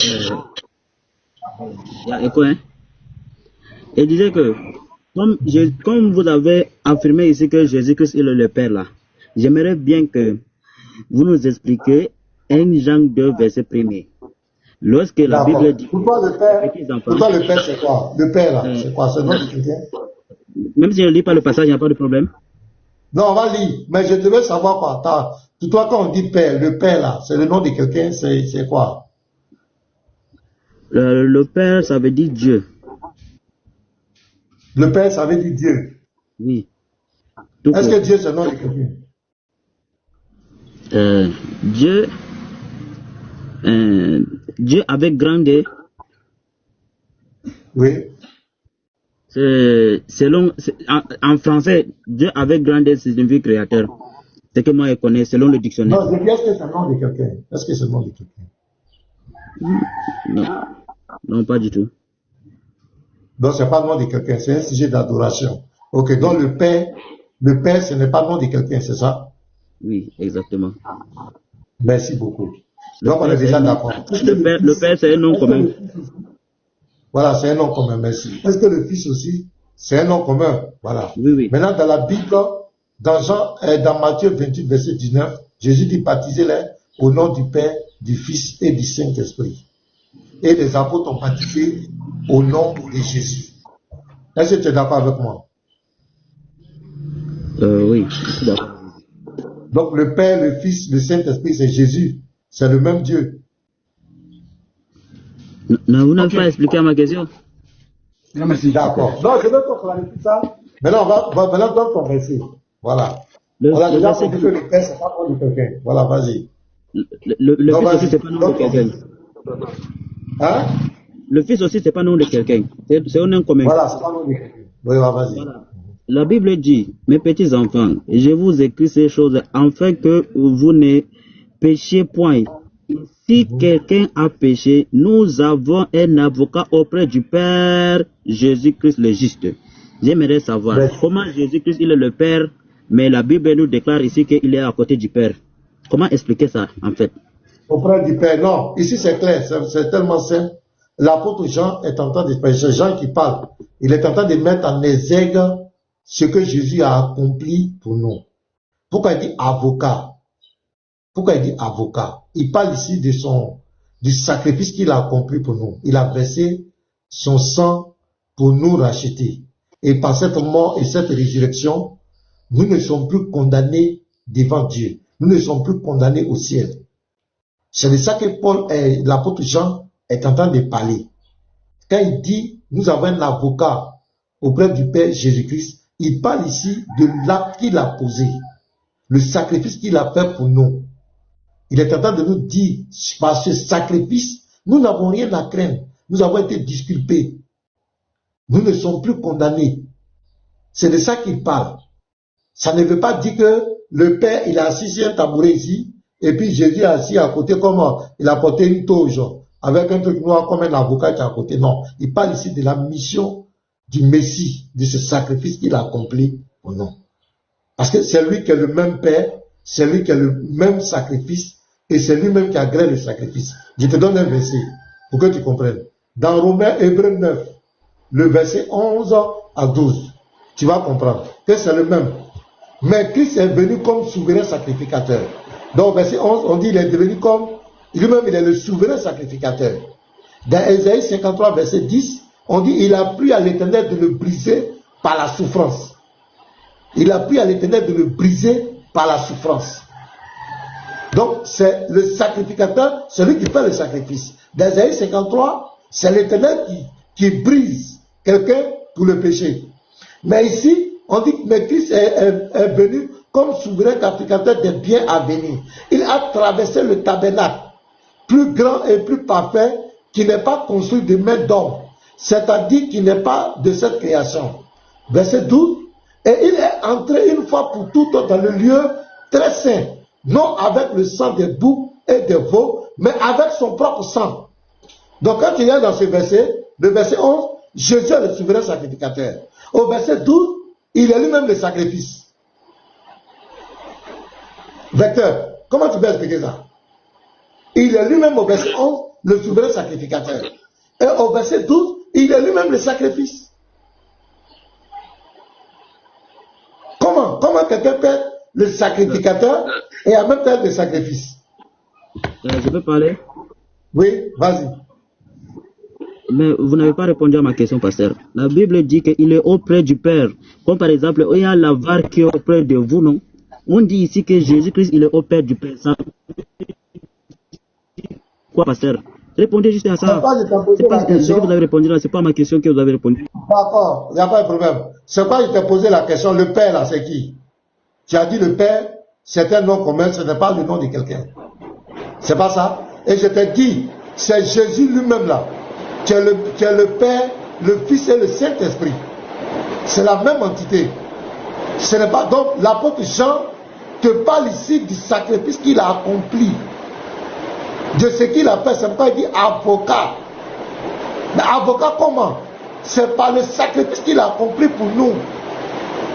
Euh, il y a écho, hein? Et disait que, comme vous avez affirmé ici que Jésus-Christ est le Père là, j'aimerais bien que vous nous expliquiez un genre de verset premier. Lorsque la Bible D'accord. dit Pour toi, le les Père, petits pour enfants, toi, le Père, c'est quoi? Le Père, là, euh, c'est quoi? C'est le nom de quelqu'un? même si je ne lis pas le passage, il n'y a pas de problème. Non, on va lire. Mais je devais savoir quoi. Pour toi, quand on dit Père, le Père, là, c'est le nom de quelqu'un, c'est quoi? Le Père, ça veut dire Dieu. Le Père, ça veut dire Dieu. Oui, tout Est-ce court. que Dieu, c'est le nom de quelqu'un? Dieu, Dieu avec grand D, Oui. en français, Dieu avec grand D signifie créateur. C'est que moi je connais selon le dictionnaire. Non, je dis, est-ce que c'est le nom de quelqu'un? Est-ce que c'est le nom de quelqu'un? Non, non, pas du tout. Donc, c'est pas le nom de quelqu'un, c'est un sujet d'adoration. Ok, donc le Père, ce n'est pas le nom de quelqu'un, c'est ça? Oui, exactement. Merci beaucoup. Le Donc, on Père, est c'est déjà un nom, d'accord. le Père, c'est un nom commun. Voilà, c'est un nom commun, merci. Est-ce que le Fils aussi, c'est un nom commun? Voilà. Oui, oui. Maintenant, dans la Bible, dans Matthieu 28, verset 19, Jésus dit baptisez-les au nom du Père, du Fils et du Saint-Esprit. Et les apôtres ont baptisé au nom de Jésus. Est-ce que tu es d'accord avec moi? Oui, je suis d'accord. Donc le Père, le Fils, le Saint-Esprit, c'est Jésus. C'est le même Dieu. Non, vous n'avez pas expliqué à ma question. Non, merci. D'accord. Donc je vais te clarifier ça. Maintenant, maintenant donne ton verset. Voilà. On a déjà compris que le Père, c'est pas le nom de quelqu'un. Voilà, vas-y. Le Fils aussi, c'est pas le nom de quelqu'un. Hein? Le Fils aussi, c'est pas le nom de quelqu'un. C'est un nom commun. Voilà, c'est pas le nom de quelqu'un. Oui, vas-y. Voilà. La Bible dit, mes petits enfants, je vous écris ces choses afin que vous ne péchiez point. Si quelqu'un a péché, nous avons un avocat auprès du Père, Jésus-Christ le juste. J'aimerais savoir comment Jésus-Christ il est le Père, mais la Bible nous déclare ici qu'il est à côté du Père. Comment expliquer ça en fait? Auprès du Père, non. Ici c'est clair, c'est tellement simple. L'apôtre Jean est en train de, c'est Jean qui parle. Il est en train de mettre en exergue ce que Jésus a accompli pour nous. Pourquoi il dit avocat? Pourquoi il dit avocat? Il parle ici de du sacrifice qu'il a accompli pour nous. Il a versé son sang pour nous racheter. Et par cette mort et cette résurrection, nous ne sommes plus condamnés devant Dieu. Nous ne sommes plus condamnés au ciel. C'est de ça que l'apôtre Jean est en train de parler. Quand il dit, nous avons un avocat auprès du Père Jésus-Christ, il parle ici de l'acte qu'il a posé, le sacrifice qu'il a fait pour nous. Il est en train de nous dire, par ce sacrifice, nous n'avons rien à craindre. Nous avons été disculpés. Nous ne sommes plus condamnés. C'est de ça qu'il parle. Ça ne veut pas dire que le Père, il a assis sur un tabouret ici, et puis Jésus est assis à côté comme il a porté une toge, avec un truc noir comme un avocat qui est à côté. Non, il parle ici de la mission du Messie, de ce sacrifice qu'il a accompli pour nous. Parce que c'est lui qui est le même Père, c'est lui qui a le même sacrifice, et c'est lui-même qui agrée le sacrifice. Je te donne un verset pour que tu comprennes. Dans Romains, Hébreux 9, le verset 11 à 12, tu vas comprendre que c'est le même. Mais Christ est venu comme souverain sacrificateur. Donc, verset 11, on dit il est devenu comme, lui-même il est le souverain sacrificateur. Dans Ésaïe 53, verset 10, on dit il a plu à l'Éternel de le briser par la souffrance. Il a plu à l'Éternel de le briser par la souffrance. Donc, c'est le sacrificateur, celui qui fait le sacrifice. Dans Ésaïe 53, c'est l'Éternel qui brise quelqu'un pour le péché. Mais ici, on dit que Christ est venu comme souverain sacrificateur des biens à venir. Il a traversé le tabernacle, plus grand et plus parfait, qui n'est pas construit de main d'homme, c'est-à-dire qui n'est pas de cette création. Verset 12, et il est entré une fois pour toutes dans le lieu très saint, non avec le sang des boucs et des veaux, mais avec son propre sang. Donc quand il y a dans ce verset, le verset 11, Jésus est le souverain sacrificateur. Au verset 12, il est lui-même le sacrifice. Vecteur, comment tu peux expliquer ça? Il est lui-même au verset 11, le souverain sacrificateur. Et au verset 12, il est lui-même le sacrifice. Comment quelqu'un peut être le sacrificateur et en même temps le sacrifice? Je peux parler? Oui, vas-y. Mais vous n'avez pas répondu à ma question, pasteur. La Bible dit qu'il est auprès du Père. Comme par exemple, il y a l'avare qui est auprès de vous, non? On dit ici que Jésus-Christ, il est auprès du Père. Ça... Quoi, pasteur? Répondez juste à ça. C'est pas ce que vous avez répondu là, c'est pas ma question que vous avez répondu. D'accord, il n'y a pas de problème. C'est pas je t'ai posé la question, le Père là, c'est qui? Tu as dit le Père, c'est un nom commun, ce n'est pas le nom de quelqu'un. C'est pas ça? Et je t'ai dit, c'est Jésus lui-même là, qui est le Père, le Fils et le Saint-Esprit. C'est la même entité. Ce n'est pas, donc l'apôtre Jean te parle ici du sacrifice qu'il a accompli. De ce qu'il a fait, c'est pourquoi il dit avocat. Mais avocat comment? C'est par le sacrifice qu'il a accompli pour nous.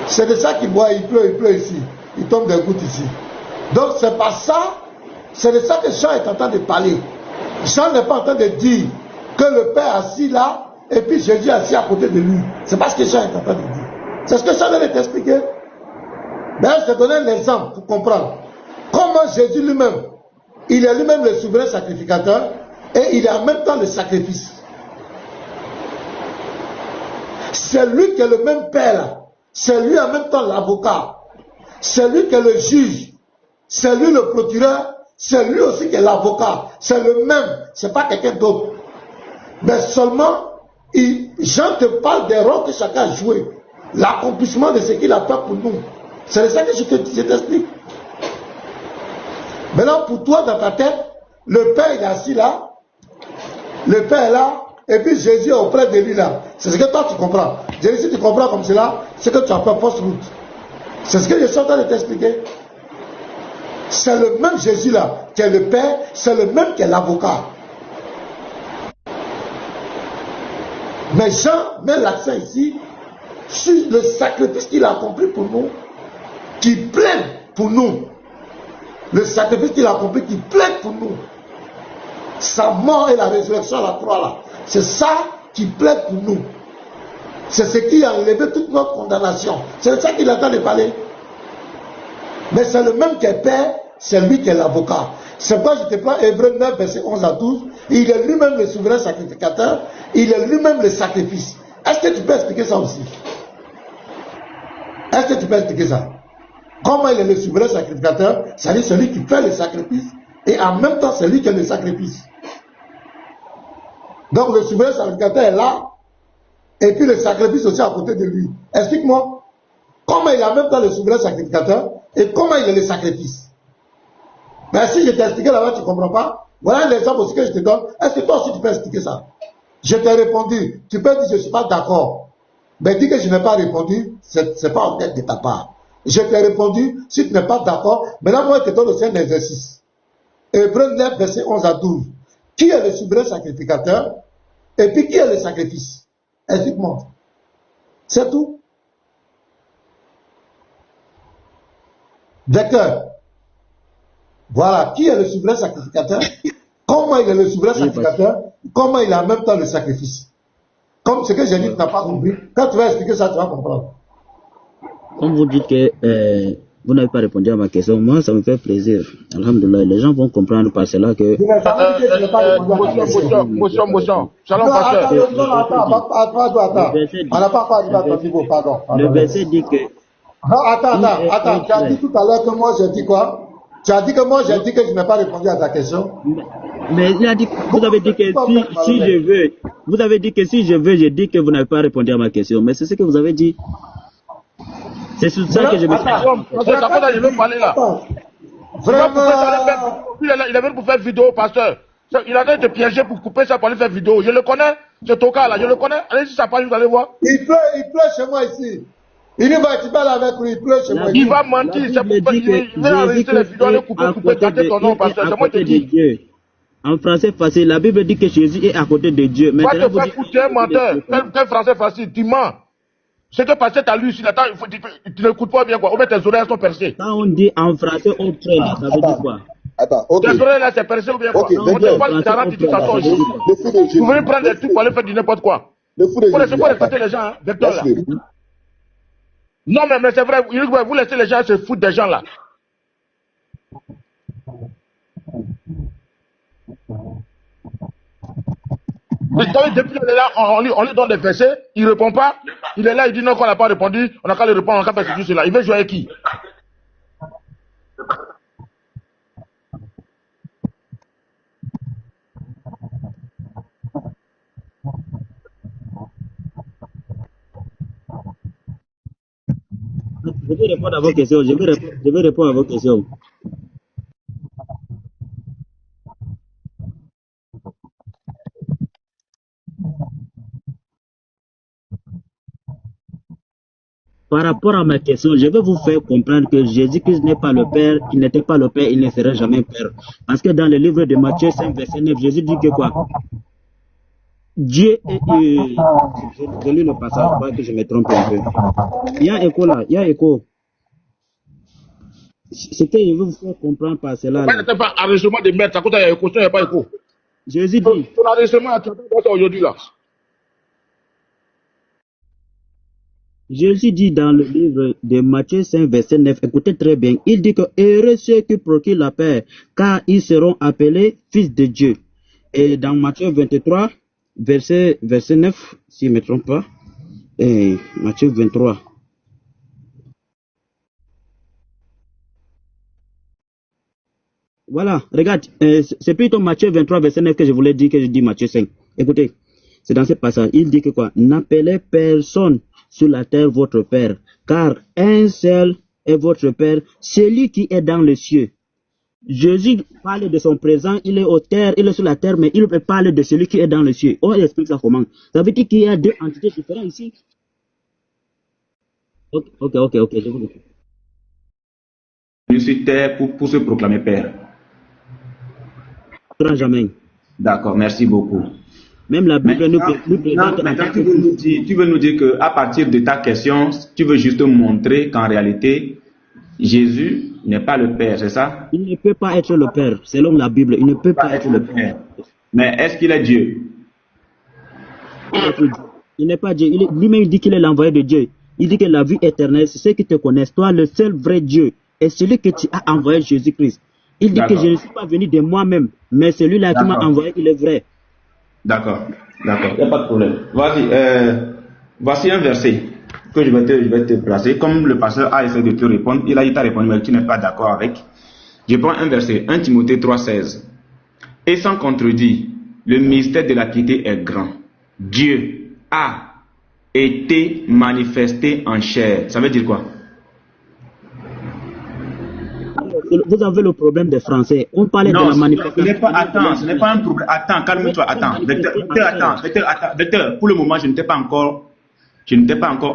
C'est de ça qu'il boit, il pleut ici. Il tombe des gouttes ici. Donc c'est pas ça, c'est de ça que Jean est en train de parler. Jean n'est pas en train de dire que le Père est assis là, et puis Jésus est assis à côté de lui. C'est pas ce que Jean est en train de dire. C'est ce que Jean vient de t'expliquer. Mais je te donne un exemple pour comprendre. Comment Jésus lui-même, il est lui-même le souverain sacrificateur, et il est en même temps le sacrifice. C'est lui qui est le même Père là. C'est lui en même temps l'avocat. C'est lui qui est le juge. C'est lui le procureur. C'est lui aussi qui est l'avocat. C'est le même. C'est pas quelqu'un d'autre. Mais seulement, Jean te parle des rôles que chacun a joué. L'accomplissement de ce qu'il a fait pour nous. C'est ça que je t'explique. Maintenant, pour toi, dans ta tête, le Père il est assis là. Le Père est là. Et puis Jésus est auprès de lui là. C'est ce que toi tu comprends. Jésus, si tu comprends comme cela, c'est que tu as fait fausse route. C'est ce que je suis en train de t'expliquer. C'est le même Jésus là, qui est le Père, c'est le même qui est l'avocat. Mais Jean met l'accent ici sur le sacrifice qu'il a accompli pour nous, qui plaide pour nous. Le sacrifice qu'il a accompli qui plaide pour nous. Sa mort et la résurrection à la croix là. C'est ça qui plaide pour nous. C'est ce qui a enlevé toute notre condamnation. C'est de ça qu'il est en train de parler. Mais c'est le même qui est Père, c'est lui qui est l'avocat. C'est pourquoi je te prends Hébreux 9, verset 11 à 12. Il est lui-même le souverain sacrificateur. Il est lui-même le sacrifice. Est-ce que tu peux expliquer ça aussi? Est-ce que tu peux expliquer ça? Comment il est le souverain sacrificateur? C'est-à-dire celui qui fait le sacrifice. Et en même temps, c'est lui qui est le sacrifice. Donc le souverain sacrificateur est là. Et puis le sacrifice aussi à côté de lui. Explique-moi. Comment il est en même temps le souverain sacrificateur et comment il est le sacrifice. Mais si je t'ai expliqué là-bas, tu ne comprends pas. Voilà un exemple aussi que je te donne. Est-ce que toi aussi tu peux expliquer ça? Je t'ai répondu. Tu peux dire je ne suis pas d'accord. Mais dis que je n'ai pas répondu, ce n'est pas honnête de ta part. Je t'ai répondu, si tu n'es pas d'accord, maintenant moi je te donne aussi un exercice. Hébreux 9, verset 11 à 12. Qui est le souverain sacrificateur? Et puis qui est le sacrifice? Explique-moi. C'est tout. D'accord. Voilà. Qui est le souverain sacrificateur? Comment il est le souverain sacrificateur? Comment il a en même temps le sacrifice? Comme ce que j'ai dit, tu n'as pas compris. Quand tu vas expliquer ça, tu vas comprendre. Comme vous dites que vous n'avez pas répondu à ma question, moi ça me fait plaisir. Alhamdulillah, les gens vont comprendre par cela que... Motion. Shalom, pasteur. Attends. On n'a pas parlé à ton niveau, pardon. Le verset dit que... Attends. Tu as dit tout à l'heure que moi j'ai dit quoi? Tu as dit que moi j'ai dit que je n'ai pas répondu à ta question. Mais il a dit, vous avez dit que si je veux, vous avez dit que si je veux, j'ai dit que vous n'avez pas répondu à ma question. Mais c'est ce que vous avez dit. C'est sur ça que je me suis... Je veux parler là. Vraiment. Il est venu pour faire vidéo, pasteur. Il a train de te piéger pour couper ça pour aller faire vidéo. Je le connais, ce Toka là, je le connais. Allez sur sa page, vous allez voir. Il pleut chez moi ici. Il va, tu parles avec lui, il pleut chez moi. Il va mentir, c'est pourquoi il va enregistrer les vidéos, aller couper, garder ton nom, pasteur. C'est moi qui te dis. En français facile, la Bible dit que Jésus est à côté de Dieu. Va te faire écouter un menteur. Quel français facile, tu mens. Ce que pasteur t'a lu ici, tu n'écoutes pas bien quoi. Ou bien tes oreilles sont percées. Quand on dit en français, on traîne, ça veut dire quoi? Attends, ok. Désolé, là, c'est percé ou bien quoi? Ok, On te parle de 40 situations ici. Le fou de Jésus. Vous venez prendre des trucs pour aller faire du n'importe quoi. Le fou de Faut Jésus. respecter les gens, hein, Vecteur, là. Laisse-le. Non, mais c'est vrai, vous laissez les gens se foutre des gens là. Depuis qu'il est là, on lui donne des versets, il répond pas. Il est là, il dit non, qu'on n'a pas répondu, on n'a qu'à le répondre, on n'a qu'à faire ceci, cela. Il veut jouer avec qui? Je vais répondre à vos questions. Je vais répondre à vos questions. Par rapport à ma question, je vais vous faire comprendre que Jésus-Christ n'est pas le Père, il n'était pas le Père, il ne sera jamais Père. Parce que dans le livre de Matthieu 5, verset 9, Jésus dit que quoi? Dieu est... je lis le passage, pas que je me trompe un peu. Il y a écho là, il y a écho. Ce que je veux vous faire comprendre par cela. Pourquoi n'était pas enregistrement de maître, à côté il y a écho, il n'y a pas écho. Jésus dit... Ton enregistrement à aujourd'hui là. Jésus dit dans le livre de Matthieu 5, verset 9, écoutez très bien, il dit que heureux ceux qui procurent la paix, car ils seront appelés fils de Dieu. Et dans Matthieu 23, verset 9, si je ne me trompe pas, Matthieu 23. Voilà, regarde, c'est plutôt Matthieu 23, verset 9 que je voulais dire, que je dis Matthieu 5. Écoutez, c'est dans ce passage, il dit que quoi? N'appelez personne sur la terre votre Père, car un seul est votre Père, celui qui est dans les cieux. Jésus parle de son présent, il est au terre, il est sur la terre, mais il parle de celui qui est dans les cieux. On explique ça comment? Ça veut dire qu'il y a deux entités différentes ici. Ok, je vous écoute. Je suis terre pour se proclamer Père. Jamais. D'accord, merci beaucoup. Même la Bible nous présente... Maintenant, tu veux nous dire qu'à partir de ta question, tu veux juste montrer qu'en réalité, Jésus n'est pas le Père, c'est ça? Il ne peut pas être le Père, selon la Bible. Il ne peut pas être le Père. Mais est-ce qu'il est Dieu? Il n'est pas Dieu. Lui-même dit qu'il est l'envoyé de Dieu. Il dit que la vie éternelle, c'est ceux qui te connaissent. Toi, le seul vrai Dieu est celui que tu as envoyé, Jésus-Christ. Il dit que je ne suis pas venu de moi-même, mais celui-là qui m'a envoyé, il est vrai. D'accord, il n'y a pas de problème. Voici un verset que je vais te placer. Comme le pasteur a essayé de te répondre, il t'a répondu, mais tu n'es pas d'accord avec. Je prends un verset, 1 Timothée 3,16. Et sans contredit, le mystère de la piété est grand. Dieu a été manifesté en chair. Ça veut dire quoi? Vous avez le problème des Français. On parlait de la manifestation. Attends, ce n'est pas un problème. Attends, calme-toi. Attends. Docteur, pour le moment, je ne t'ai pas encore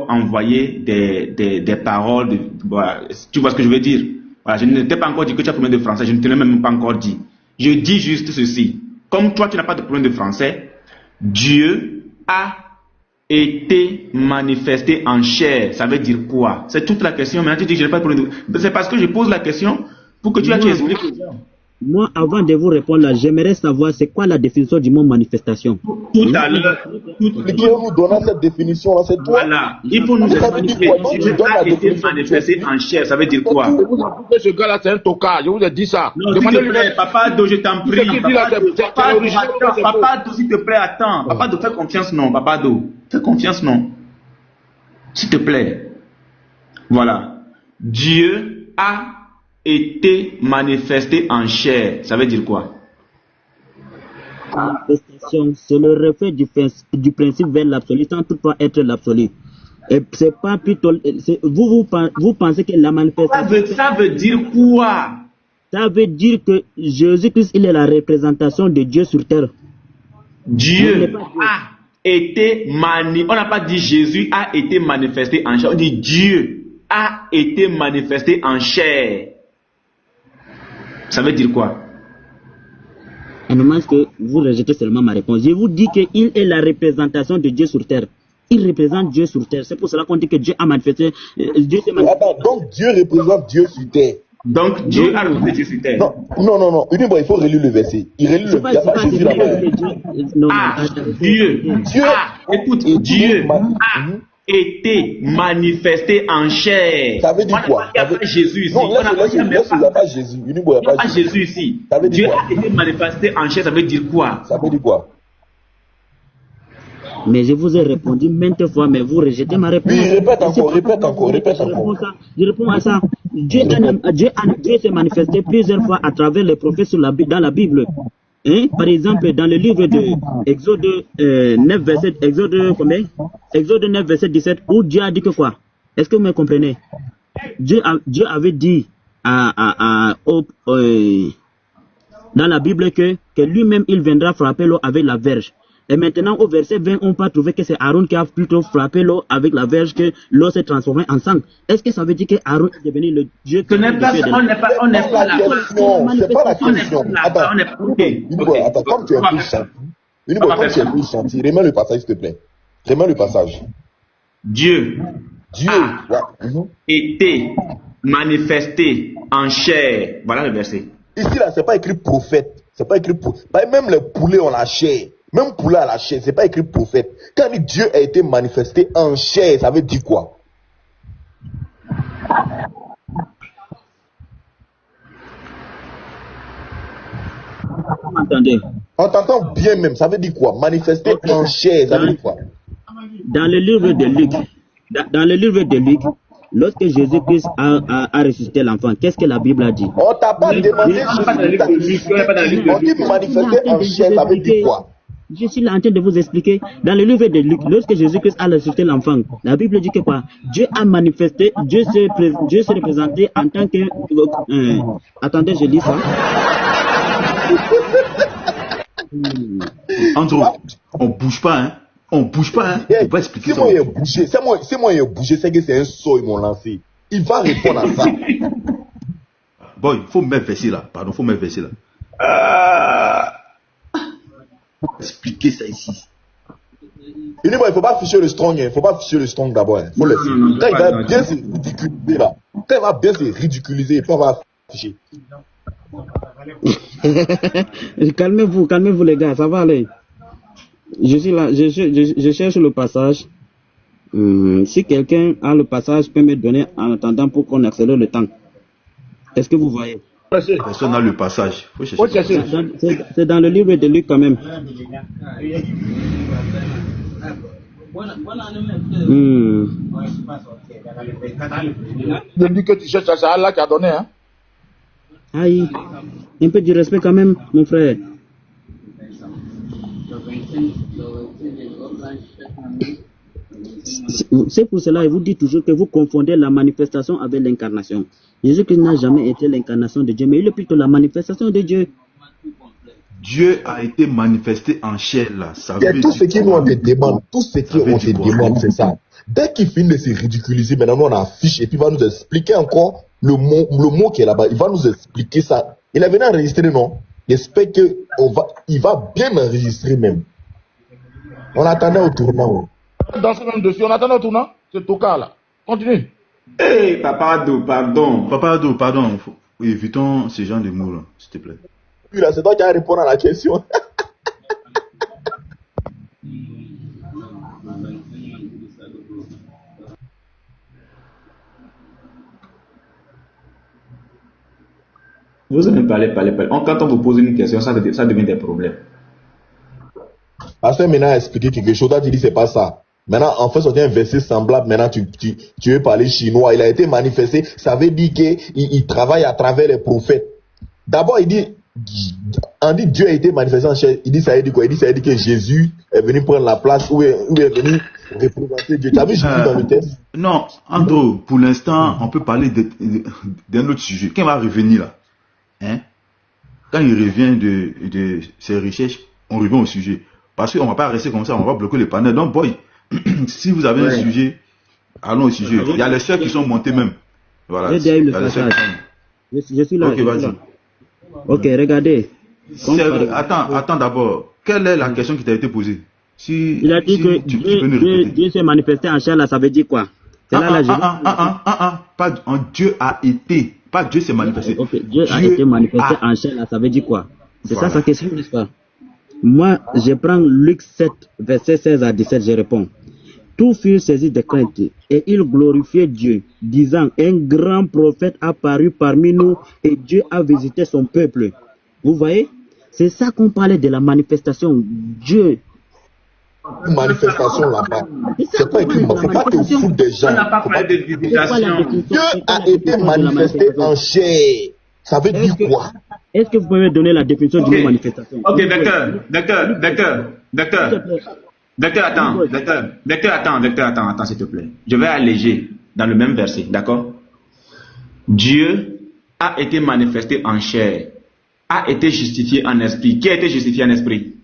envoyé des paroles. Voilà, tu vois ce que je veux dire? Voilà, je ne t'ai pas encore dit que tu as un problème de français. Je ne te l'ai même pas encore dit. Je dis juste ceci. Comme toi, tu n'as pas de problème de français, Dieu a été manifesté en chair. Ça veut dire quoi? C'est toute la question. Maintenant, tu dis que je n'ai pas de problème de... C'est parce que je pose la question pour que tu expliques. Moi, avant de vous répondre là, j'aimerais savoir c'est quoi la définition du mot manifestation. Tout à l'heure. Qui nous donne cette définition là, c'est toi. Voilà. Il faut nous expliquer. Dieu a été manifesté en chair. Ça veut dire quoi? Ce gars-là, c'est un tocard. Je vous ai dit ça. Non, s'il te plaît, Papa Do, je t'en prie. Papa Do, s'il te plaît, attends. Papa Do, fais confiance, non. Papa Do, fais confiance, non. S'il te plaît. Voilà. Dieu a été manifesté en chair. Ça veut dire quoi? Manifestation, c'est le reflet du principe vers l'absolu sans toutefois être l'absolu. Et c'est pas plutôt. Vous pensez que la manifestation. Ça veut dire quoi? Ça veut dire que Jésus-Christ, il est la représentation de Dieu sur terre. Dieu a été manifesté. On n'a pas dit Jésus a été manifesté en chair. On dit Dieu a été manifesté en chair. Ça veut dire quoi? À un moment que vous rejetez seulement ma réponse. Je vous dis qu'il est la représentation de Dieu sur terre. Il représente Dieu sur terre. C'est pour cela qu'on dit que Dieu a manifesté. Attends, donc Dieu représente Dieu sur terre. Donc Dieu a reposé Dieu sur terre. Non. Il faut relire le verset. Il relit le verset. Il n'y a pas Jésus là-bas. Dieu, écoute, Dieu a été manifesté en chair. Ça veut dire quoi? Il n'y a pas Jésus ici. Non, laisse, il n'y a pas Jésus. Il n'y a pas Jésus ici. Ça veut dire Dieu quoi? a été manifesté en chair, ça veut dire quoi? Ça veut dire quoi? Mais je vous ai répondu maintes fois, mais vous rejetez ma réponse. Oui, répète encore. Je réponds à ça. Dieu s'est manifesté plusieurs fois à travers les prophètes dans la Bible. Hein? Par exemple, dans le livre de Exode 9, verset, Exode 9, verset 17, où Dieu a dit que quoi? Est-ce que vous me comprenez? Dieu avait dit dans la Bible que lui-même, il viendra frapper l'eau avec la verge. Et maintenant, au verset 20, on peut trouver que c'est Aaron qui a plutôt frappé l'eau avec la verge, que l'eau s'est transformée en sang. Est-ce que ça veut dire que Aaron est devenu le Dieu qui on n'est pas la question. C'est pas la question. Attends, comme tu es plus gentil, remets le passage, s'il te plaît. Remets le passage. Dieu a été manifesté en chair. Voilà le verset. Ici, là, c'est pas écrit prophète. C'est pas écrit prophète. Même les poulets ont la chair. Même poulet à la chair, c'est pas écrit prophète. Quand il dit Dieu a été manifesté en chair, ça veut dire quoi? Vous m'entendez? On t'entend bien même, ça veut dire quoi? Manifester en chair, ça veut dire quoi? Dans le livre de Luc, lorsque Jésus-Christ a ressuscité l'enfant, qu'est-ce que la Bible a dit? On t'a pas demandé. On dit manifester en chair, ça veut dire quoi? Je suis là en train de vous expliquer. Dans le livre de Luc, lorsque Jésus-Christ a ressuscité l'enfant, la Bible dit que quoi? Dieu a manifesté, Dieu s'est représenté en tant que... attendez, je lis ça. Andrew, on bouge pas, hein? On bouge pas, hein? On va expliquer ça. C'est moi, il a bougé, c'est que c'est un saut, ils m'ont lancé. Il va répondre à ça. Bon, il faut mettre verset là. Pardon, faut mettre verset là. Expliquer ça ici. Il ne faut pas afficher le strong, il faut pas afficher le strong d'abord. Il faut laisser. Quand il va bien se ridiculiser là, quand il va bien se ridiculiser, il faut pas afficher. Calmez-vous les gars, ça va aller. Je suis là, je cherche le passage. Si quelqu'un a le passage, peut me donner en attendant pour qu'on accélère le temps. Est-ce que vous voyez? Personne n'a le passage. Faut chercher. C'est dans le livre de Luc quand même. Le Luc que tu cherches, c'est Allah qui a donné, hein? Aïe, un peu de respect quand même, mon frère. C'est pour cela, il vous dit toujours que vous confondez la manifestation avec l'incarnation. Jésus-Christ n'a jamais été l'incarnation de Dieu, mais il est plutôt la manifestation de Dieu. Dieu a été manifesté en chair là. Ça veut tout ce qui nous te demande, c'est ça. Dès qu'il finit de se ridiculiser, maintenant on affiche et puis il va nous expliquer encore le mot qui est là-bas. Il va nous expliquer ça. Il est venu enregistrer, non? J'espère qu'il va bien enregistrer même. On attendait au tournant. Dans ce même dossier, on attendait au tournant. C'est ton cas là. Continue. Hey, Papa Ado, pardon. Évitons ce genre de mots là, s'il te plaît. Oui, là, c'est toi qui as répondu à la question. Vous allez parler. Quand on vous pose une question, ça devient des problèmes. Parce que maintenant, expliquer quelque chose, toi tu dis c'est pas ça. Maintenant, en fait, c'est un verset semblable. Maintenant, tu veux parler chinois. Il a été manifesté. Ça veut dire qu'il travaille à travers les prophètes. D'abord, il dit Dieu a été manifesté en chair. Il dit ça veut dire quoi? Il dit ça veut dire que Jésus est venu prendre la place ou est venu représenter Dieu. Tu as vu Jésus dans le texte? Non, Andrew, pour l'instant, on peut parler d'un autre sujet. Quand il va revenir là, hein? Quand il revient de ses recherches, on revient au sujet. Parce qu'on ne va pas rester comme ça, on va bloquer le panel. Donc, boy, si vous avez un sujet, allons au sujet. Il y a les sœurs qui sont montées même. Voilà. Je suis là. Ok, vas-y. Ok, regardez. Attends d'abord. Quelle est la question qui t'a été posée? Il a dit que Dieu s'est manifesté en chair, là, ça veut dire quoi? C'est là, Pas Dieu a été Pas Dieu s'est manifesté. Ok, Dieu a été manifesté en chair, là, ça veut dire quoi? C'est ça sa question, n'est-ce pas? Moi, je prends Luc 7, verset 16 à 17, je réponds. Tous furent saisis de crainte et ils glorifiaient Dieu, disant, un grand prophète a apparu parmi nous et Dieu a visité son peuple. Vous voyez? C'est ça qu'on parlait de la manifestation. Dieu. Une manifestation là-bas. C'est pas écrit, faut pas te foutre des gens. On n'a pas parlé de visitation. Dieu a été manifesté en chair. Ça veut dire quoi? Est-ce que vous pouvez me donner la définition du mot manifestation? Ok, docteur, attends, s'il te plaît. Je vais alléger dans le même verset, d'accord? Dieu a été manifesté en chair, a été justifié en esprit. Qui a été justifié en esprit?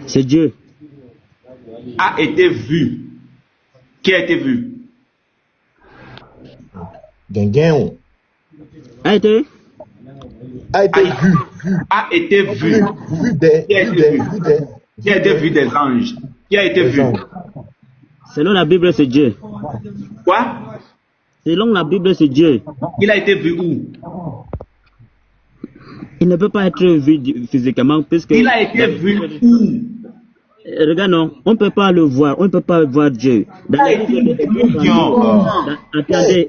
C'est Dieu. A été vu. Qui a été vu? Gengen. A été vu. A été vu. Qui a été vu des anges? Qui a été vu? Selon la Bible, c'est Dieu. Quoi? Selon la Bible, c'est Dieu. Il a été vu où? Il ne peut pas être vu physiquement puisque... Il a été vu où? Regarde, non, on ne peut pas le voir, on ne peut pas voir Dieu. Dans les livres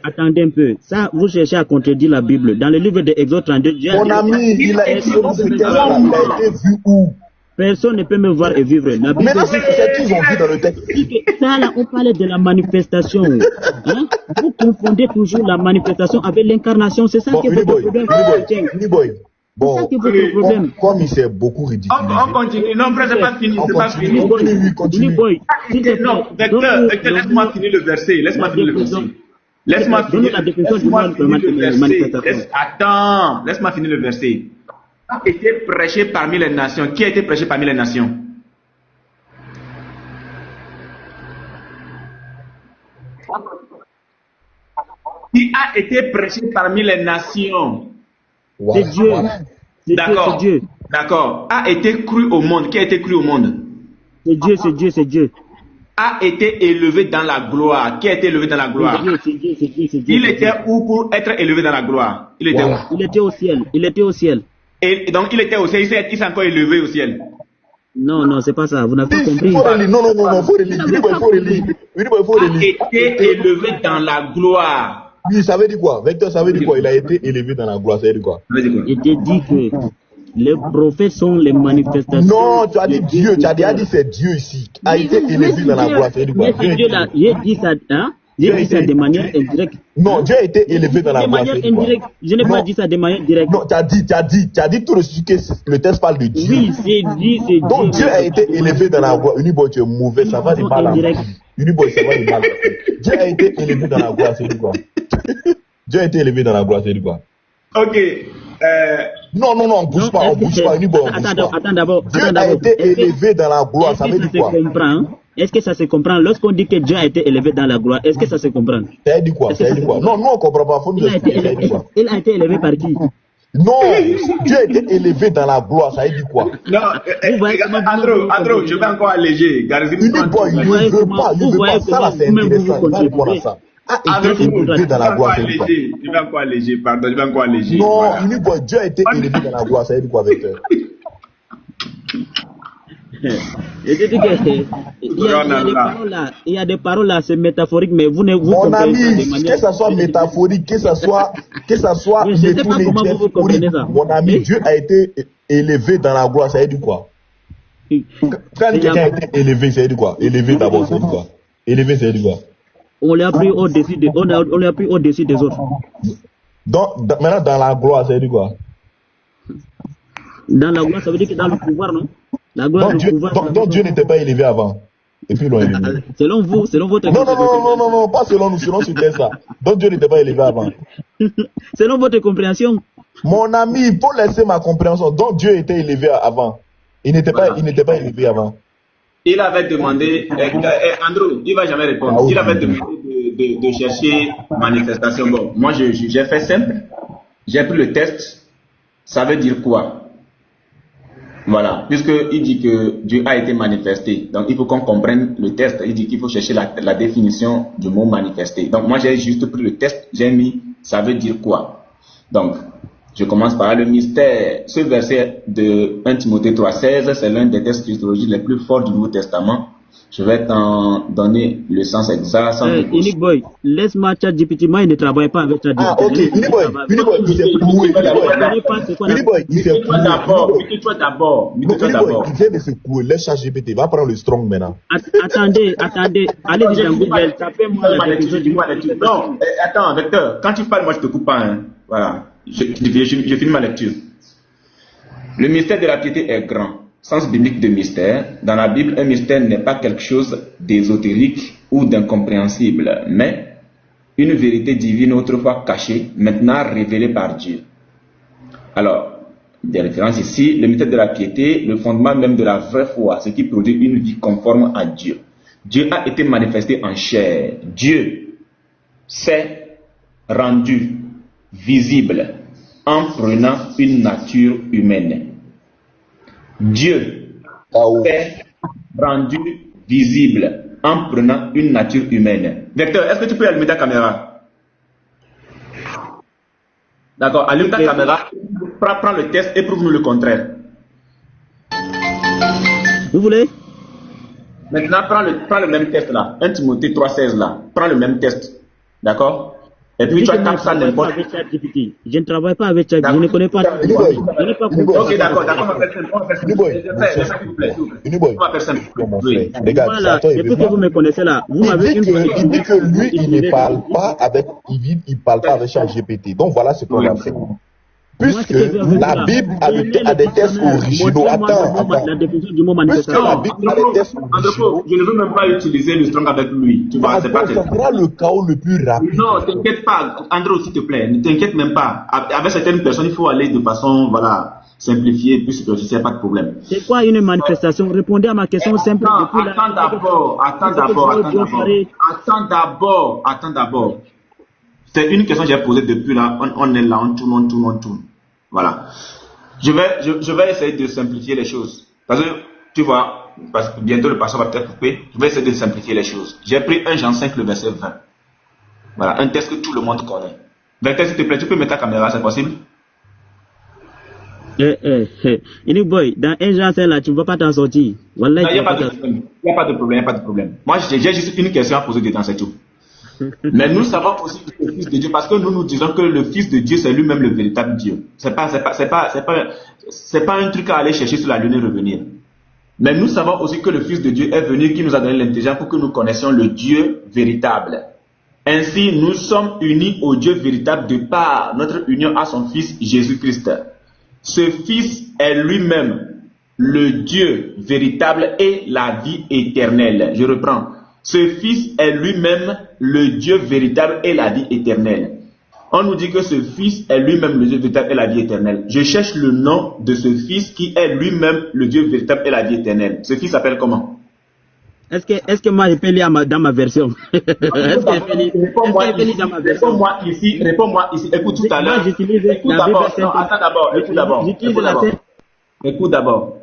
attendez un peu. Ça, vous cherchez à contredire la Bible. Dans le livre de Exode 32, Dieu mon ami, il a été vu où? Personne ne peut me voir et vivre. La Bible mais c'est ce qu'ils ont dit dans le texte. Ça, là, on parlait de la manifestation. Hein? Vous confondez toujours la manifestation avec l'incarnation. C'est ça qui est votre problème. Bon, c'est ça qui est votre problème. Comme il s'est beaucoup ridiculisé. On continue. Non, frère, c'est pas fini. C'est pas fini. Continue. Non, docteur, laisse-moi finir le verset. Laisse-moi finir le verset. Laisse-moi finir le verset. Attends, laisse-moi finir le verset. A été prêché parmi les nations. Qui a été prêché parmi les nations? Qui a été prêché parmi les nations? C'est Dieu. D'accord. D'accord. A été cru au monde. Qui a été cru au monde? C'est Dieu. A été élevé dans la gloire. Qui a été élevé dans la gloire? C'est Dieu. Il était où pour être élevé dans la gloire? Il était où? Il était au ciel. Et donc il était au ciel. Il s'est encore élevé au ciel. Non, c'est pas ça. Vous n'avez pas compris. Non, faut relire. A été élevé dans la gloire. Oui, ça veut dire quoi? Vecteur, ça veut dire quoi? Il a été élevé dans la gloire, ça veut dire quoi? Il te dit que les prophètes sont les manifestations. Non, tu as dit Dieu, tu as déjà dit c'est Dieu ici. A été élevé dans la gloire, ça veut dire quoi? J'ai dit ça, hein? J'ai dit ça de manière indirecte. Non, Dieu a été élevé dans la gloire. De manière indirecte. Je n'ai pas dit ça de manière directe. Non, tu as dit tout ce que le texte parle de Dieu. Oui, c'est dit. Donc Dieu a été élevé dans la gloire. Uniboy, tu es mauvais, ça va du mal. Uniboy, ça va du mal. Dieu a été élevé dans la gloire, c'est du quoi? Dieu a été élevé dans la gloire, c'est du quoi? Ok. Non, on bouge pas, Uniboy, on bouge pas. Attends d'abord. Dieu a été élevé dans la gloire, ça veut dire quoi? Est-ce que ça se comprend? Lorsqu'on dit que Dieu a été élevé dans la gloire, est-ce que ça se comprend? Ça dit quoi? Non, nous on comprend pas. Faut nous expliquer. Il a été élevé par qui? Non, Dieu a été élevé dans la gloire, ça dit quoi? Non, Andrew, je vais encore alléger. Il ne veut pas. Ça là c'est intéressant. Il va répondre à ça. A été élevé dans la gloire, ça dit quoi? Je vais encore alléger, pardon, je vais encore alléger. Non, Dieu a été élevé dans la gloire, ça dit quoi avec toi? Il y a des paroles là, c'est métaphorique, mais vous mon ami, que ça soit métaphorique, que ça soit mon ami, Dieu a été élevé dans la gloire, ça veut dire quoi? Quand quelqu'un a été élevé, ça veut dire quoi? Élevé d'abord, ça veut dire quoi? Élevé, ça veut dire quoi? On l'a pris au-dessus des autres. Donc, maintenant, dans la gloire, ça veut dire quoi? Dans la gloire, ça veut dire que dans le pouvoir, non? La gloire, donc Dieu n'était pas élevé avant. Et puis ils l'ont élevé. Selon votre compréhension. Non, pas selon nous, selon ce texte-là. Donc Dieu n'était pas élevé avant. Selon votre compréhension. Mon ami, il faut laisser ma compréhension. Donc Dieu était élevé avant. Il n'était pas élevé avant. Il avait demandé, Andrew, il ne va jamais répondre. Il avait demandé de chercher manifestation. Bon, moi j'ai fait simple. J'ai pris le texte. Ça veut dire quoi? Voilà, puisqu'il dit que Dieu a été manifesté. Donc il faut qu'on comprenne le texte. Il dit qu'il faut chercher la définition du mot manifesté. Donc moi j'ai juste pris le texte, j'ai mis ça veut dire quoi? Donc, je commence par le mystère. Ce verset de 1 Timothée 3,16, c'est l'un des textes christologiques les plus forts du Nouveau Testament. Je vais t'en donner le sens exact. Unique Boy, laisse-moi ChatGPT, moi il ne travaille pas avec ChatGPT. Ah, ok, Unique Boy, il s'est coué. Unique Boy, il s'est coué. Mets-toi d'abord. Il vient de se couer. Laisse ChatGPT, va prendre le strong maintenant. Attendez, allez dans Google, tapez-moi la définition du mot. Non, attends, Vecteur, quand tu parles, moi je te coupe pas. Hein. Voilà, je finis ma lecture. Le mystère de la piété est grand. Sens biblique de mystère. Dans la Bible, un mystère n'est pas quelque chose d'ésotérique ou d'incompréhensible, mais une vérité divine autrefois cachée, maintenant révélée par Dieu. Alors, des références ici, le mystère de la piété, le fondement même de la vraie foi, ce qui produit une vie conforme à Dieu. Dieu a été manifesté en chair. Dieu s'est rendu visible en prenant une nature humaine. Dieu s'est rendu visible en prenant une nature humaine. Vecteur, est-ce que tu peux allumer ta caméra? D'accord, allume ta caméra, prends le test et prouve-nous le contraire. Vous voulez? Maintenant, prends le même test là, 1 Timothée 3,16 là, prends le même test, d'accord? Et puis tu vas taper ça n'importe. Je ne travaille pas avec ChatGPT, je ne connais pas. Ok, d'accord, on va faire ça. Voilà, depuis que vous me connaissez là, vous m'avez il dit que lui, il ne parle pas avec ChatGPT. Donc voilà ce qu'on a fait. Puisque la Bible a des tests originaux. Attends. La définition du mot Puisque la Bible a des tests originaux. Je ne veux même pas utiliser le strong avec lui. Tu vois, c'est pas ça sera le chaos le plus rapide. Non, t'inquiète pas, Andrew, s'il te plaît, ne t'inquiète même pas. Avec certaines personnes, il faut aller de façon, voilà, simplifiée, plus superficielle, pas de problème. C'est quoi une manifestation? Répondez à ma question simple. Attends d'abord. C'est une question que j'ai posée depuis là. On est là, on tourne. Voilà. Je vais essayer de simplifier les choses. Parce que, tu vois, parce que bientôt le pasteur va peut-être couper. Je vais essayer de simplifier les choses. J'ai pris 1 Jean 5, le verset 20. Voilà, un texte que tout le monde connaît. Vecteur, s'il te plaît, tu peux mettre ta caméra, c'est possible? Unique Boy, dans 1 Jean 5 là, tu ne vas pas t'en sortir. Voilà, il n'y a pas de problème. Moi, j'ai juste une question à poser dedans, c'est tout. Mais nous savons aussi que le Fils de Dieu, parce que nous disons que le Fils de Dieu, c'est lui-même le véritable Dieu. C'est pas un truc à aller chercher sur la lune et revenir. Mais nous savons aussi que le Fils de Dieu est venu, qui nous a donné l'intelligence pour que nous connaissions le Dieu véritable. Ainsi, nous sommes unis au Dieu véritable de par notre union à son Fils Jésus-Christ. Ce Fils est lui-même le Dieu véritable et la vie éternelle. Je reprends. Ce Fils est lui-même le Dieu véritable et la vie éternelle. On nous dit que ce Fils est lui-même le Dieu véritable et la vie éternelle. Je cherche le nom de ce Fils qui est lui-même le Dieu véritable et la vie éternelle. Ce Fils s'appelle comment? Est-ce que moi je peux lire dans ma version? Réponds-moi ici. Écoute tout à l'heure. Écoute d'abord.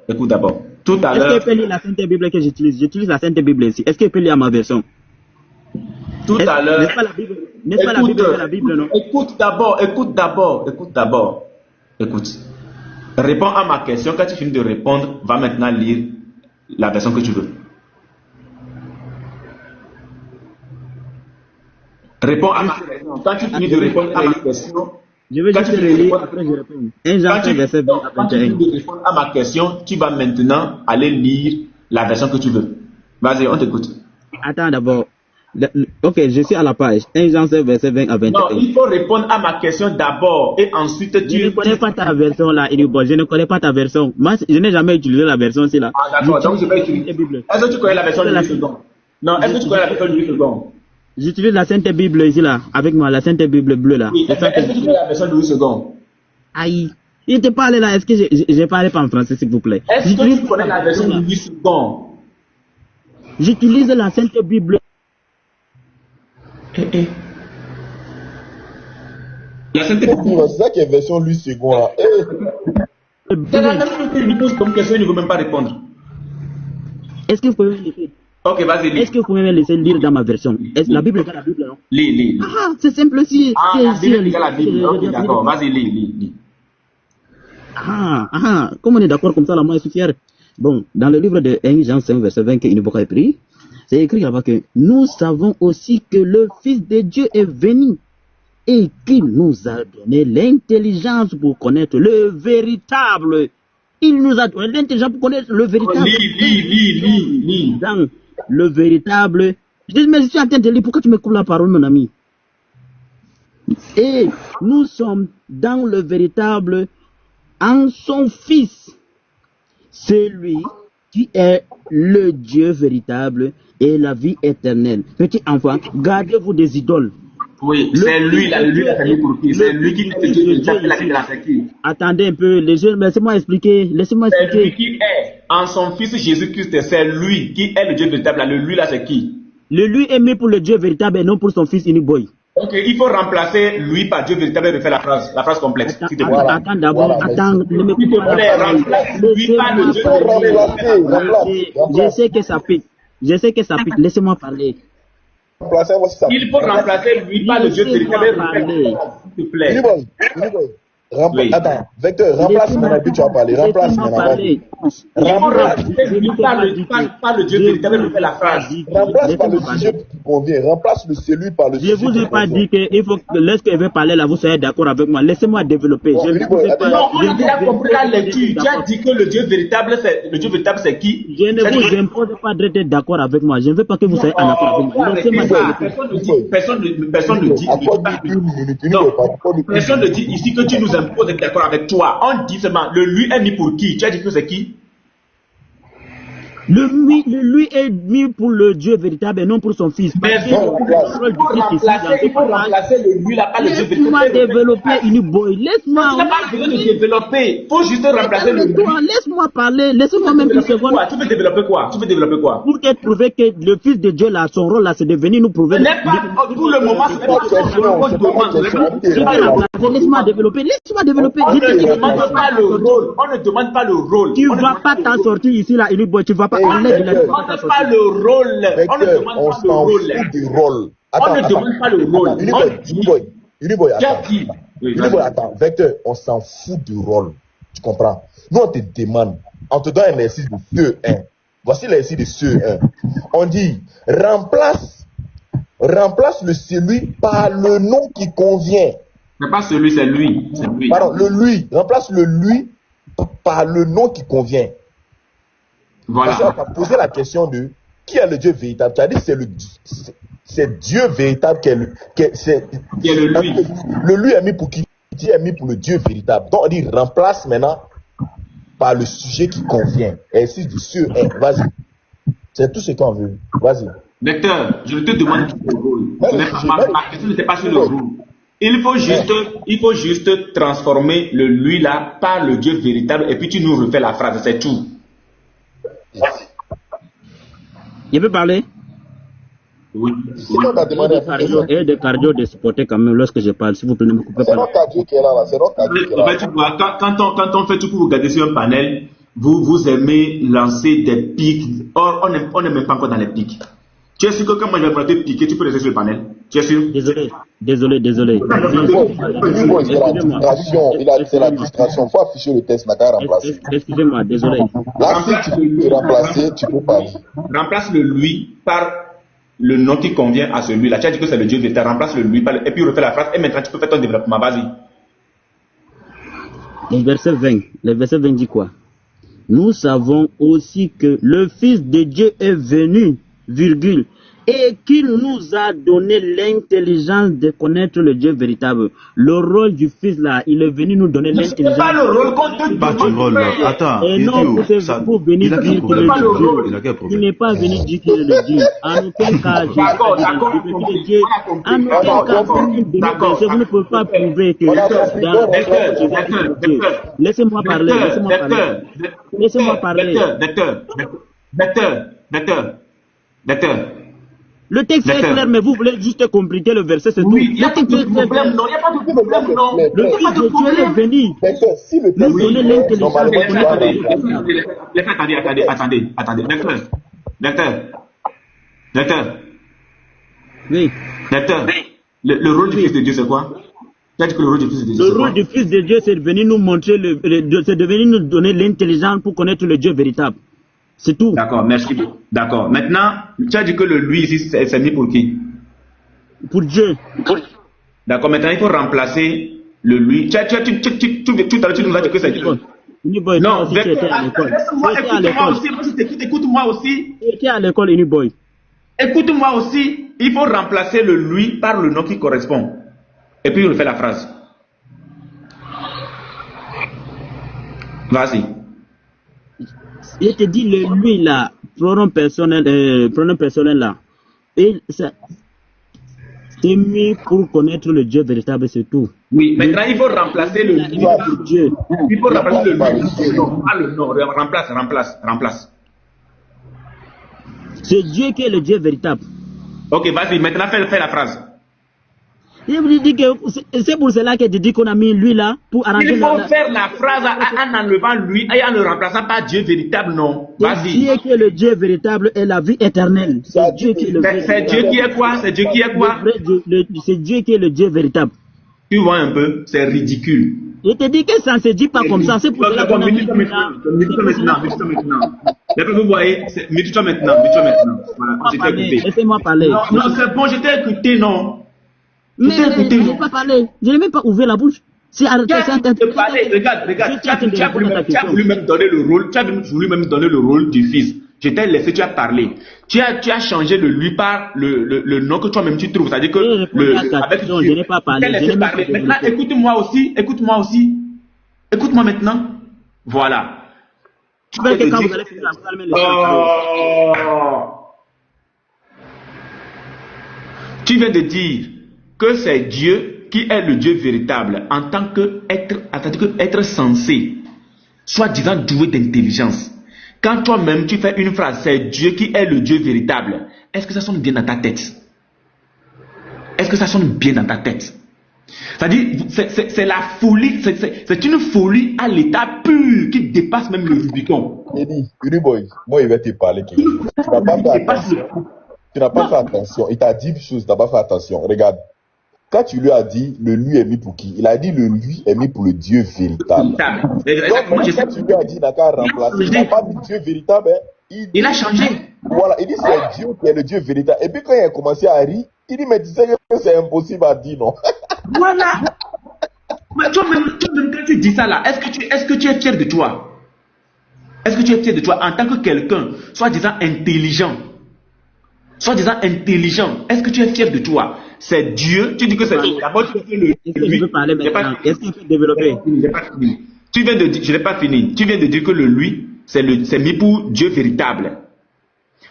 Tout à l'heure. Est-ce qu'il peut lire la Sainte Bible que j'utilise? J'utilise la Sainte Bible ici. Est-ce qu'il peut lire ma version? Tout à l'heure. N'est-ce pas la Bible? N'est-ce pas la Bible, non? Écoute d'abord. Écoute. Réponds à ma question. Quand tu finis de répondre, va maintenant lire la version que tu veux. Réponds à ma question. Quand tu finis de répondre à ma question, je vais juste relire, après je réponds. 1 Jean 5, verset 20 à 21. Quand tu finis de répondre à ma question, tu vas maintenant aller lire la version que tu veux. Vas-y, on t'écoute. Attends d'abord. Ok, je suis à la page. 1 Jean 5, verset 20 à 21. Non, il faut répondre à ma question d'abord et ensuite tu... Je ne connais pas ta version là, Iribo. Je ne connais pas ta version. Moi, je n'ai jamais utilisé la version ci là. Ah d'accord, donc je vais utiliser. Est-ce que tu connais la version de 8 secondes? Non, est-ce que tu connais la version de 8 secondes? J'utilise la Sainte Bible ici là, avec moi, la Sainte Bible bleue là. Oui, est-ce que tu connais la version de 8 secondes? Aïe. Il te parle là, est-ce que je parle pas en français s'il vous plaît? Est-ce que tu connais la version de 8 secondes? J'utilise la Sainte Bible. La Sainte Bible. C'est ça qui est version 8 secondes là. C'est la même chose que je lui pose comme question, il ne veut même pas répondre. Est-ce que vous pouvez l'écrire? Ok, vas-y, lis. Est-ce que vous pouvez me laisser lire dans ma version? La Bible est dans la Bible, non? Lis. Ah, c'est simple aussi. Ah, la Bible est dans la Bible. Ok, d'accord, vas-y, lis. Comme on est d'accord comme ça, la moi, je suis fier. Bon, dans le livre de 1 Jean 5, verset 20, qu'il a pris, c'est écrit là-bas que nous savons aussi que le Fils de Dieu est venu et qu'il nous a donné l'intelligence pour connaître le véritable. Il nous a donné l'intelligence pour connaître le véritable. Lis. Dans le véritable. Je dis, mais je suis en train de lire, pourquoi tu me coupes la parole, mon ami? Et nous sommes dans le véritable en son Fils. C'est lui qui est le Dieu véritable et la vie éternelle. Petit enfant, gardez-vous des idoles. Oui, c'est lui, là, c'est lui pour qui? C'est lui qui est Dieu, c'est qui? Attendez un peu, les jeunes, laissez-moi expliquer. C'est lui qui est en son Fils Jésus-Christ, c'est lui qui est le Dieu véritable. Là. Le lui, là, c'est qui? Le lui est mis pour le Dieu véritable et non pour son Fils unique boy. Ok, il faut remplacer lui par Dieu véritable et refaire la phrase complète. Attends d'abord, ne me coupe pas la parole. Lui par le Dieu véritable. Je sais que ça pique, laissez-moi parler. Il faut remplacer lui par le Dieu véritable et refaire, s'il te plaît. Attends, Vecteur, remplace maintenant que tu as parlé. Remplace maintenant. Il faut remplacer lui par le Dieu véritable et refaire la phrase. Remplace par le sujet qui convient. Remplace celui par le sujet. Je vous ai pas dit qu'il faut que lorsque je vais parler là, vous soyez d'accord avec moi. Laissez-moi développer. Non, on a déjà compris la lecture. Tu as dit que le Dieu véritable, c'est qui? Je ne vous impose pas d'être d'accord avec moi. Je ne veux pas que vous soyez en accord avec moi. Laissez-moi développer. Personne ne dit. Personne ne dit ici que tu nous imposes d'être d'accord avec toi. On dit seulement le lui est mis pour qui? Tu as dit que c'est qui? Le lui est mis pour le Dieu véritable et non pour son Fils. Mais il faut remplacer le lui là par le Dieu véritable. Laisse-moi développer une boy. Laisse-moi. Tu n'as pas besoin de développer. Il faut juste remplacer le lui. Laisse-moi parler. Laisse-moi même une seconde. Tu veux développer quoi? Pour te prouver que le Fils de Dieu là, son rôle là, c'est de venir nous prouver. Pour le moment, c'est pas Laisse-moi développer. On ne demande pas le rôle. Tu ne vas pas t'en sortir ici là, une boy. Tu vas pas. On ne demande pas le rôle. On ne demande pas le rôle. On ne demande pas le rôle. Uniboy, attends, Vecteur, on s'en fout du rôle. Tu comprends? Nous, on te demande, on te donne un exercice de CE1. Voici l'exercice de CE1. On dit, remplace celui par le nom qui convient. C'est pas celui, c'est lui. Pardon, le lui. Remplace le lui par le nom qui convient. Voilà. Parce qu'on t'a posé la question de qui est le Dieu véritable. Tu as dit c'est Dieu véritable qui est le lui. Le lui est mis pour qui? Dieu est mis pour le Dieu véritable. Donc on dit remplace maintenant par le sujet qui convient. Exercice du sur un. Vas-y. C'est tout ce qu'on veut. Vas-y. Docteur, je te demande le rôle. Ma question n'était pas sur le rôle. Il faut juste transformer le lui là par le Dieu véritable et puis tu nous refais la phrase. C'est tout. Il peut parler? Oui. Et de cardio de supporter quand même lorsque je parle. S'il vous plaît, ne me coupez pas. C'est notre cardio qui est là. C'est notre cardio qui est là. Tu vois, quand on fait tout pour vous garder sur un panel, vous aimez lancer des pics. Or, on n'est même pas encore dans les pics. Tu es sûr que quand moi je vais te piquer, tu peux rester sur le panel? Tu es sûr? Désolé. C'est la distraction. Il faut afficher le texte, n'a qu'à remplacer. Excusez-moi, désolé. Là, si tu peux remplacer, tu peux parler. Remplace le lui par le nom qui convient à celui-là. Tu as dit que c'est le Dieu véritable. Remplace le lui par et puis refais la phrase. Et maintenant, tu peux faire ton développement. Vas-y. Le verset 20 dit quoi? Nous savons aussi que le Fils de Dieu est venu, virgule, et qu'il nous a donné l'intelligence de connaître le Dieu véritable. Le rôle du Fils là, il est venu nous donner l'intelligence. Pas le rôle qu'on te Pas du rôle là. Attends, et non, pour venir dire qu'il est le Dieu. Il n'est pas venu dire qu'il est le Dieu. En aucun cas, vous ne pouvez pas prouver que laissez-moi parler. Docteur. Le texte est clair, mais vous voulez juste compliquer le verset, c'est tout. Il n'y a pas de problème, non. Il n'y a pas de problème, non. Le Fils de Dieu est venu nous donner l'intelligence. Attendez. Docteur, Oui. docteur, le rôle du Fils de Dieu, c'est quoi? Tu as dit que le rôle du Fils de Dieu, Le c'est quoi? rôle du Fils de Dieu, c'est de venir nous montrer, c'est de venir nous donner l'intelligence pour connaître le Dieu véritable. C'est tout. D'accord, merci. D'accord. Maintenant, tu as dit que le lui ici, c'est mis pour qui? Pour Dieu. D'accord, maintenant il faut remplacer le lui. Tout à l'heure, tu nous as dit que c'est Dieu. Uniboy, Non, toi aussi, tu étais à l'école. laisse-moi, Tu étais à écoute-moi l'école. aussi. Moi, je t'écoute, écoute-moi aussi. Tu étais à l'école, Uniboy. Écoute-moi aussi. Il faut remplacer le lui par le nom qui correspond. Et puis, on refait la phrase. Vas-y. Je te dis, le lui là, pronom personnel là. Et ça, c'est mis pour connaître le Dieu véritable, c'est tout. Oui, maintenant il faut remplacer le lui par Dieu. Il faut remplacer le lui. Non, pas le nom. Remplace. C'est Dieu qui est le Dieu véritable. Ok, vas-y, maintenant fais la phrase. Je vous dis que c'est pour cela que je dis qu'on a mis lui là pour arranger Il faut faire la phrase en enlevant lui et en le remplaçant par Dieu véritable, non. C'est Vas-y. Dieu qui est le Dieu véritable et la vie éternelle. C'est Dieu qui est le C'est Dieu qui est quoi? C'est Dieu qui est quoi? C'est Dieu qui est le Dieu véritable. Tu vois un peu, c'est ridicule. Je te dis que ça ne se dit pas comme ça. C'est pour cela qu'on a mis lui là. Maintenant. Vous voyez, mets-toi maintenant. Voilà, je t'ai écouté. Laissez-moi parler. Non, c'est bon, je t'ai écouté, non. Mais je n'ai pas parlé. Je n'ai même pas ouvert la bouche. C'est arrêté. Regarde, tu as voulu même donner le rôle. Tu as voulu même donner le rôle du fils. Je t'ai laissé, tu as parlé. Tu as changé le lui par le nom que toi-même tu trouves. C'est-à-dire que je n'ai pas parlé. Maintenant, écoute-moi aussi. Écoute-moi maintenant. Voilà. Quand vous allez finir, vous allez les gens. Tu viens de dire que c'est Dieu qui est le Dieu véritable en tant qu'être censé, soi-disant doué d'intelligence. Quand toi-même tu fais une phrase, c'est Dieu qui est le Dieu véritable, est-ce que ça sonne bien dans ta tête? Est-ce que ça sonne bien dans ta tête? C'est-à-dire, c'est la folie, c'est une folie à l'état pur qui dépasse même le Rubicon. Boy, moi il va te parler quelque chose. Tu n'as pas fait attention. Il t'a dit une chose, tu n'as pas fait attention. Regarde. Quand tu lui as dit, le lui est mis pour qui? Il a dit le lui est mis pour le Dieu véritable. Donc, quand tu lui as dit, il n'a qu'à remplacer. Il n'a pas dit Dieu véritable. Hein. Il a changé. Voilà, il dit c'est Dieu qui est le Dieu véritable. Et puis quand il a commencé à rire, il dit, mais tu sais que c'est impossible à dire, non? Voilà. Mais toi-même, quand tu dis ça là, est-ce que tu es fier de toi? Est-ce que tu es fier de toi en tant que quelqu'un, soi-disant intelligent? Est-ce que tu es fier de toi? C'est Dieu. Tu dis que c'est Dieu. D'abord, tu fais le lui. Est-ce que je peux parler maintenant? Est-ce qu'il peut développer? Je n'ai pas fini. Tu viens de dire, je n'ai pas fini. Tu viens de dire que le lui, c'est mis pour Dieu véritable.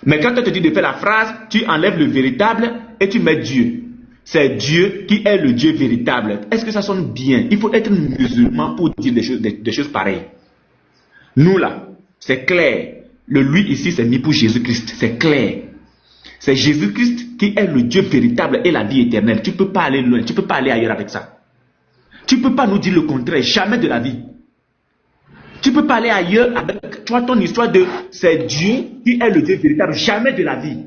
Mais quand on te dit de faire la phrase, tu enlèves le véritable et tu mets Dieu. C'est Dieu qui est le Dieu véritable. Est-ce que ça sonne bien? Il faut être musulman pour dire des choses pareilles. Nous là, c'est clair. Le lui ici, c'est mis pour Jésus-Christ. C'est clair. C'est Jésus-Christ qui est le Dieu véritable et la vie éternelle. Tu ne peux pas aller loin, tu ne peux pas aller ailleurs avec ça. Tu ne peux pas nous dire le contraire, jamais de la vie. Tu ne peux pas aller ailleurs avec toi, ton histoire de c'est Dieu qui est le Dieu véritable, jamais de la vie.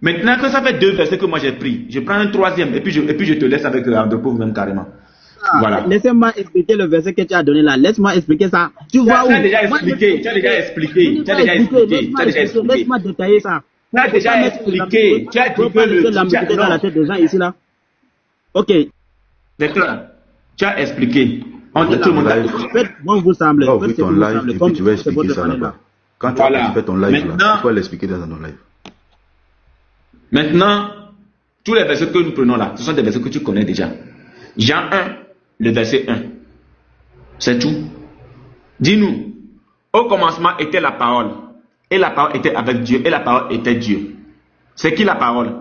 Maintenant que ça fait 2 versets que moi j'ai pris, je prends un 3e et puis je te laisse avec Andrew même carrément. Voilà. Laissez-moi expliquer le verset que tu as donné là. Laisse-moi expliquer ça. Tu vois où? Tu as déjà expliqué. Laisse-moi détailler ça. Tu as déjà expliqué. Tu as dit que l'ambiguïté dans la tête des gens ici là. Ok. D'accord. Tu as expliqué. Faites bon vous semble. Fais ton live et puis tu vas expliquer ça là-bas. Quand tu as fait ton live là, tu peux l'expliquer dans ton live. Maintenant, tous les versets que nous prenons là, ce sont des versets que tu connais déjà. Jean 1, le verset 1. C'est tout. Dis-nous, au commencement était la parole. Et la parole était avec Dieu, et la parole était Dieu. C'est qui la parole?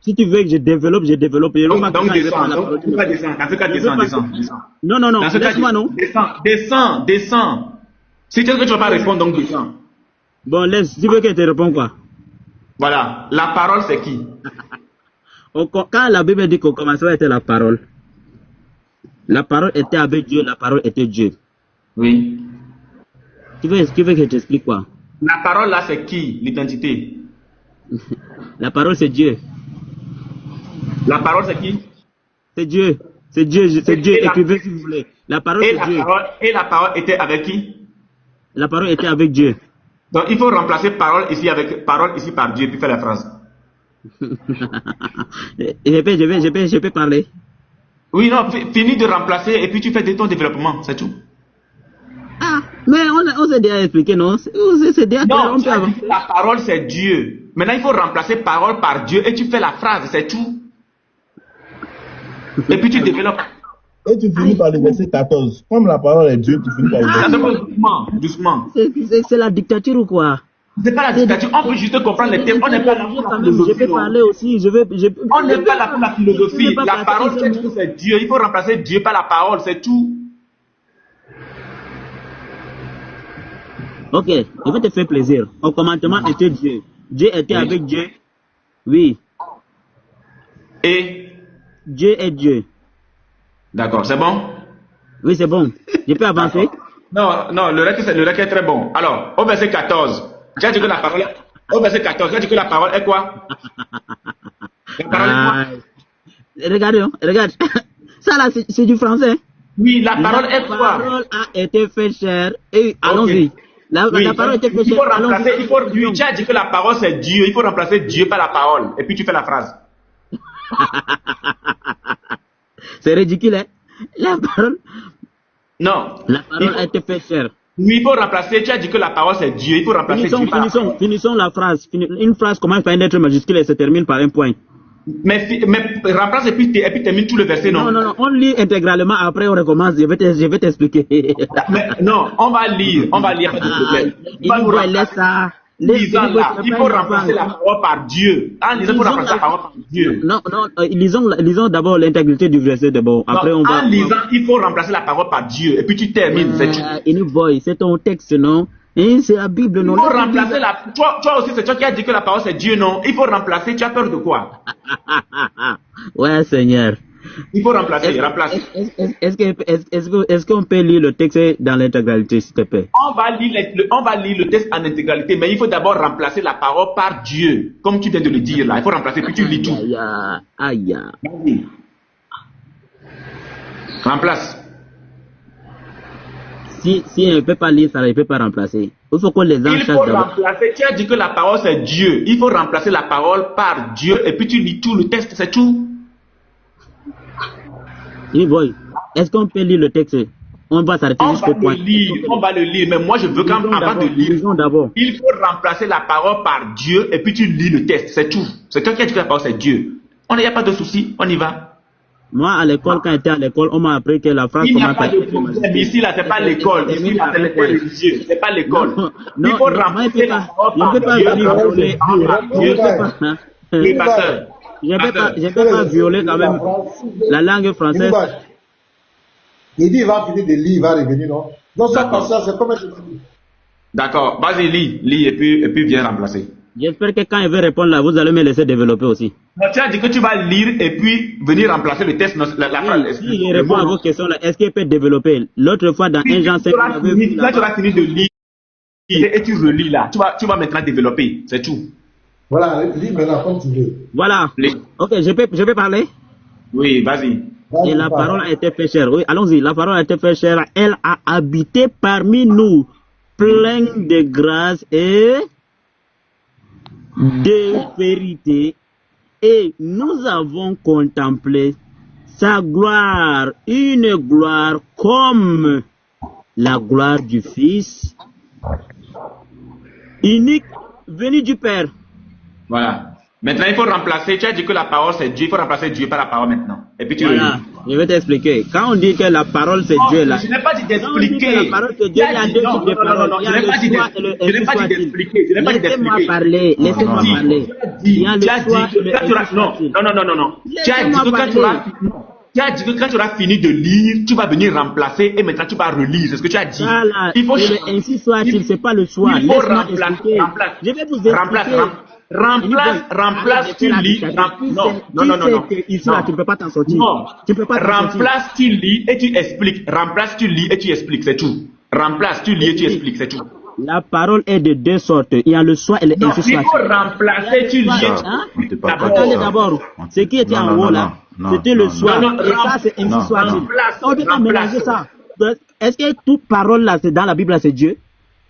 Si tu veux que je développe. Donc descends. Dans ce cas, descends. Non. Laisse-moi, non. Descends. Si tu veux que tu ne vas pas répondre, donc descends. Bon, laisse. Tu veux que je te réponde quoi? Voilà. La parole, c'est qui? Quand la Bible dit qu'au commencement était la parole était avec Dieu, la parole était Dieu. Oui. Tu veux que je t'explique quoi? La parole là, c'est qui? L'identité. La parole, c'est Dieu. La parole, c'est qui? C'est Dieu. C'est Dieu. C'est Dieu. Et la- Écrivez si vous voulez. La parole, Et c'est la Dieu. parole, et la parole était avec qui? La parole était avec Dieu. Donc il faut remplacer parole ici avec parole ici par Dieu, puis faire la phrase. Je peux parler. Oui, non, finis de remplacer et puis tu fais ton développement, c'est tout. Ah, mais on s'est déjà expliqué, non? C'est déjà clair, Non, on tu peut as dit avancer. que la parole c'est Dieu. Maintenant il faut remplacer parole par Dieu et tu fais la phrase, c'est tout. Et puis tu développes. Et tu finis par le verset 14. Comme la parole est Dieu, tu finis par le Ça verset se passe doucement, doucement. C'est la dictature ou quoi? C'est pas la dictature, on peut juste comprendre les thèmes, on n'est pas là pour la Je philosophie. peux parler aussi. On n'est pas là pour la Je philosophie. vais pas La parler, parole c'est Dieu. Il faut remplacer Dieu par la parole, c'est tout. Ok, je vais te faire plaisir. Au commencement était Dieu. Dieu était Oui. avec Dieu. Oui, Et Dieu est Dieu. d'accord, c'est bon? Oui, c'est bon. Je peux avancer? Non, non, le reste est très bon. Alors, au verset 14, tu as dit que la parole. Au verset 14, tu as dit que la parole est quoi? La parole est quoi? Regarde, hein, regarde. Ça là, c'est du français. Oui, la parole est La quoi? parole a été faite chair. Et allons-y. Oui, La parole a été faite il faut chair. remplacer, Allons-y. oui, tu as dit que la parole c'est Dieu, il faut remplacer Dieu par la parole. Et puis tu fais la phrase. C'est ridicule, hein? La parole Non. a été faite chair. Oui, il faut remplacer, tu as dit que la parole c'est Dieu, il faut remplacer Dieu par la parole. Finissons la phrase. Une phrase commence par une lettre majuscule et se termine par un point. Mais remplace et puis termine tout le verset, non? Non, on lit intégralement, après on recommence, je vais t'expliquer. Mais non, on va lire, pas de problème. Il nous laisse ça. Lisant là, il faut remplacer la parole par Dieu. En lisant, il faut remplacer la parole par Dieu. Non, lisons d'abord l'intégrité du verset d'abord. Après on va. En lisant, il faut remplacer la parole par Dieu. Et puis tu termines, c'est tout. Boy, c'est ton texte, non? C'est la Bible, non? Il faut remplacer la. Toi aussi, c'est toi qui as dit que la parole c'est Dieu, non? Il faut remplacer, tu as peur de quoi? Ouais, Seigneur. Il faut remplacer, remplace. Est-ce qu'on peut lire le texte dans l'intégralité, s'il te plaît? On va lire le texte en intégralité, mais il faut d'abord remplacer la parole par Dieu. Comme tu viens de le dire là, il faut remplacer, puis tu lis tout. Aïe. Vas-y. Remplace. Si elle ne peut pas lire ça, elle ne peut pas remplacer. Il faut qu'on les Il enchaîne faut d'abord. remplacer, tu as dit que la parole c'est Dieu. Il faut remplacer la parole par Dieu et puis tu lis tout le texte, c'est tout. Boy, est-ce qu'on peut lire le texte? On va s'arrêter jusqu'au point. On va le lire, mais moi je veux qu'avant de lire, d'abord. il faut remplacer la parole par Dieu et puis tu lis le texte, c'est tout. C'est toi qui as dit que la parole c'est Dieu. On n'y a pas de souci, on y va. Moi, à l'école, quand j'étais à l'école, on m'a appris que la phrase Il n'y a commence pas de problème. Ici, là, c'est pas l'école. Ici, là, c'est l'école religieuse. C'est pas l'école. Il faut remplacer la parole par Dieu. Oui, pasteur. Je ne peux pas violer quand même la langue française. Il dit il va finir de lire, il va revenir, non? Donc ça, pasteur, c'est comme un... D'accord. Vas-y, lis et puis viens remplacer. J'espère que quand il veut répondre là, vous allez me laisser développer aussi. Non, tu as dit que tu vas lire et puis venir remplacer le texte, la phrase. Si il répond à vos questions là, est-ce qu'il peut développer? L'autre fois, dans un Jean 5, quand tu auras fini de lire et tu relis là, tu vas maintenant développer, c'est tout. Voilà, lis maintenant comme tu veux. Voilà. Ok, je peux parler? Oui, vas-y. Et la parole a été faite chair. Oui, allons-y. La parole a été faite chair. Elle a habité parmi nous, pleine de grâce et de vérité. Et nous avons contemplé sa gloire, une gloire comme la gloire du Fils unique venu du Père. Voilà. Maintenant, il faut remplacer, tu as dit que la parole c'est Dieu, il faut remplacer Dieu par la parole maintenant. Et puis tu Voilà, je vais t'expliquer. Quand on dit que la parole c'est Dieu là. Je n'ai pas dit La d'expliquer. parole c'est Dieu, il y a deux types de paroles. Il y a le choix et le je n'ai pas dit d'expliquer. Je n'ai pas dit Laissez-moi d'expliquer. parler, laissez-moi parler. Il y a le choix et le Non. Tu as dit que quand tu auras fini de lire, tu vas venir remplacer et maintenant tu vas relire. C'est ce que tu as dit. Voilà, Il faut ainsi soit-il, c'est pas le choix. Il faut Laisse-moi remplacer. expliquer. Je vais vous expliquer. Remplace, tu lis. Non. Ici, là, tu ne peux pas t'en sortir. Non. Tu peux pas t'en sortir. Remplace, tu lis et tu expliques. Remplace, tu lis et tu expliques, c'est tout. Remplace, tu lis et tu expliques, c'est tout. La parole est de deux sortes. Il y a le soi et le Non, ainsi il soit. faut remplacer, tu Soit, lié. hein? On te parle pas de Attendez ça. d'abord. Ce qui était Non, en non, haut non, là, non, c'était non, le soi. non, non, Et ça, c'est ainsi non, soit-il. non. On ne peut pas mélanger ça. Est-ce que toute parole là, c'est dans la Bible là, c'est Dieu?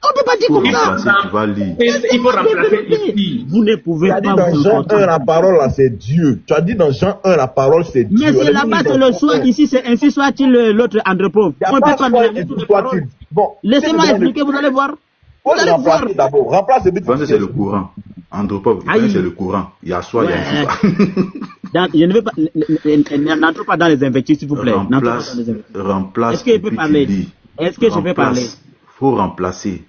On ne peut pas dire Pour comme ça. remplacer, tu vas lire. Il faut remplacer ici. Vous ne pouvez Tu as dit pas dans vous Jean 1, comprendre. la parole là, c'est Dieu. Tu as dit dans Jean 1, la parole c'est Dieu. Mais c'est là-bas, c'est le soi. Ici, c'est ainsi soit-il l'autre andropauve. Il On n'y ne a peut pas pas soit mélanger et toutes les soit-il. paroles. Bon, Laissez-moi expliquer, vous allez voir. Vous faut allez voir. remplacer d'abord. Remplace le but. Français, c'est le courant. Andropov, Aïe. c'est le courant. Il y a soi, il y a ainsi soit. Je ne veux pas. N'entre pas dans les invectives, s'il vous plaît. N'entre pas dans les invectives. Remplace. Est-ce que je peux et puis parler? tu lis. Est-ce que je peux parler? Faut remplacer.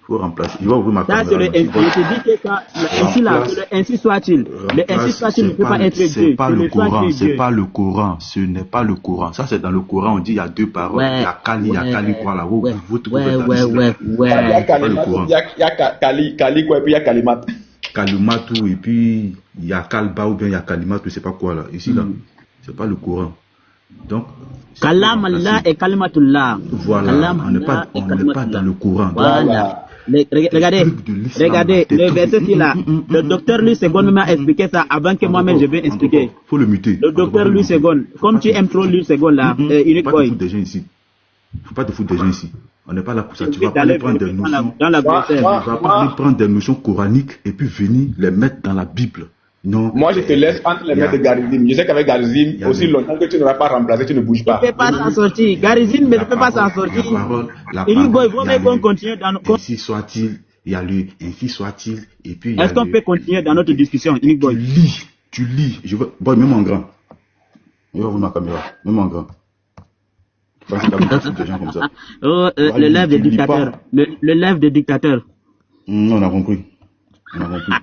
Il va ouvrir ma Ça, caméra. c'est le donc, il va- je te dis que ça, ainsi là, c'est le ainsi soit-il. Le ainsi soit-il ne peut pas être Dieu. C'est pas le Coran, soit-il c'est Dieu. pas le Coran, ce n'est pas le Coran. Ça, c'est dans le Coran, on dit il y a deux paroles. Ouais, Il y a Kali, il y a Kali, voilà. Vous ouais, pouvez ouais, dans ouais, l'islam. ouais, Il y a ouais. pas le Kalimat, courant. il y a Kali quoi, et puis il y a Kalimat. Kalimatu, et puis il y a Kalba ou bien il y a Kalimatu, je sais pas quoi là. Ici, là, c'est pas le Coran. Donc, c'est Kalam pour Allah remplacer. et Kalimatullah. Voilà, Kalam on n'est pas, Allah et on n'est pas Kalimatullah. dans le Coran. Donc, Voilà. Regardez, trucs de l'islam, regardez, là, des le trucs. verset qui est là. Le docteur Louis Segon m'a expliqué ça avant que moi-même je vienne expliquer. Faut le muter. Le docteur Louis Segon, comme tu aimes trop Louis Segon là, Unique Faut pas te Boy. foutre des gens ici. Faut pas te foutre des gens ici. On n'est pas là pour ça. Tu vas Dans pas aller les- prendre des notions. dans la glossaire. Tu vas pas aller prendre des notions coraniques et puis venir les mettre dans la Bible. Non. Moi, je te laisse entre les mains de Garizim. Je sais qu'avec Garizim, y a aussi des- longtemps que tu n'auras pas remplacé, tu ne bouges Il ne pas. peut pas s'en sortir. Garizine ne peut pas s'en sortir. Unique Boy, il faut même qu'on continue dans nos. Ainsi soit-il, il y a le ainsi soit-il, et puis il y a Est-ce qu'on le- peut continuer dans notre discussion, Unique Boy? tu lis. Je veux, boy, même en grand. Je vais ouvrir ma caméra, même en grand. Tu penses que t'as beaucoup de gens comme ça. Oh, le live des dictateurs. Le live des dictateurs. On a compris. On a compris.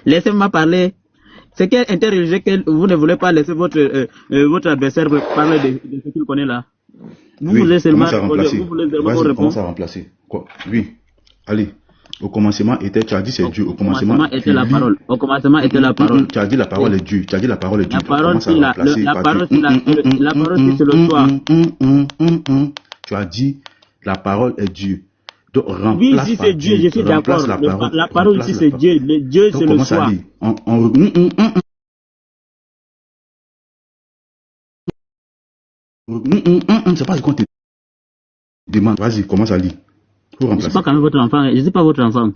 Laissez-moi parler. C'est quel interreligieux que vous ne voulez pas laisser votre adversaire parler de ce qu'il connaît là? Vous Oui, voulez seulement commence à remplacer. vous voulez seulement Vas-y, répondre. commence à remplacer. Quoi? Oui. Allez. Au commencement était, tu as dit c'est Dieu. Au commencement était tu la lis. parole. Au commencement était la parole. Tu as dit la parole est Dieu. Tu as dit la parole est Dieu. La parole, Commence à c'est la remplacer par parole, Dieu. c'est la parole, c'est le soir. Tu as dit la parole est Dieu. Donc Oui, remplace si par c'est Dieu, je suis d'accord. remplace La parole remplace ici la c'est parole. Dieu. Le Dieu Donc c'est le commence à soir. lire. C'est pas ce qu'on te demande. Vas-y, commence à lire. Faut Je ne suis remplacer. pas quand même votre enfant. Je ne suis pas votre enfant.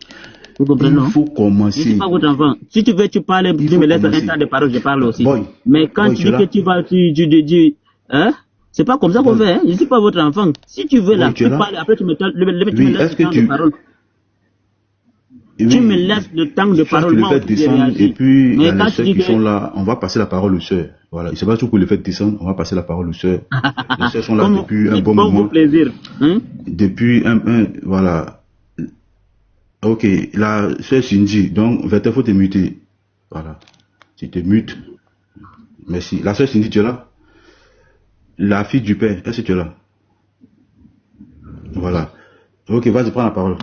Vous comprenez, Il non? faut Je ne commencer. suis pas votre enfant. Si tu veux, tu parles, Il tu faut me laisses commencer. un temps de parole, je parle aussi. Boy. Mais quand Boy, tu tu es dis que là? tu vas, hein? C'est pas comme ça qu'on fait, hein? Je ne suis pas votre enfant. Si tu veux, là, Boy, tu tu es là? parles, après tu me Oui, laisses est-ce le que temps tu- de parole. Oui. Tu me laisses le temps de Soit parole, tu le moi, fais aussi, je descendre réagis. et puis il y Mais a quand les tu sœurs dis qui que- sont là, on va passer la parole aux sœurs. Voilà, il ne pas tout pour le faire descendre, on va passer la parole aux sœurs. Les sœurs sont là Comme- depuis un bon comme moment. vos plaisirs, hein? Depuis voilà. Ok, la sœur Cindy, donc Vete, faut te muter. Voilà. Tu te mutes. Merci. La sœur Cindy, tu es là? La fille du père, est-ce que tu es là? Voilà. Ok, vas-y, prends la parole.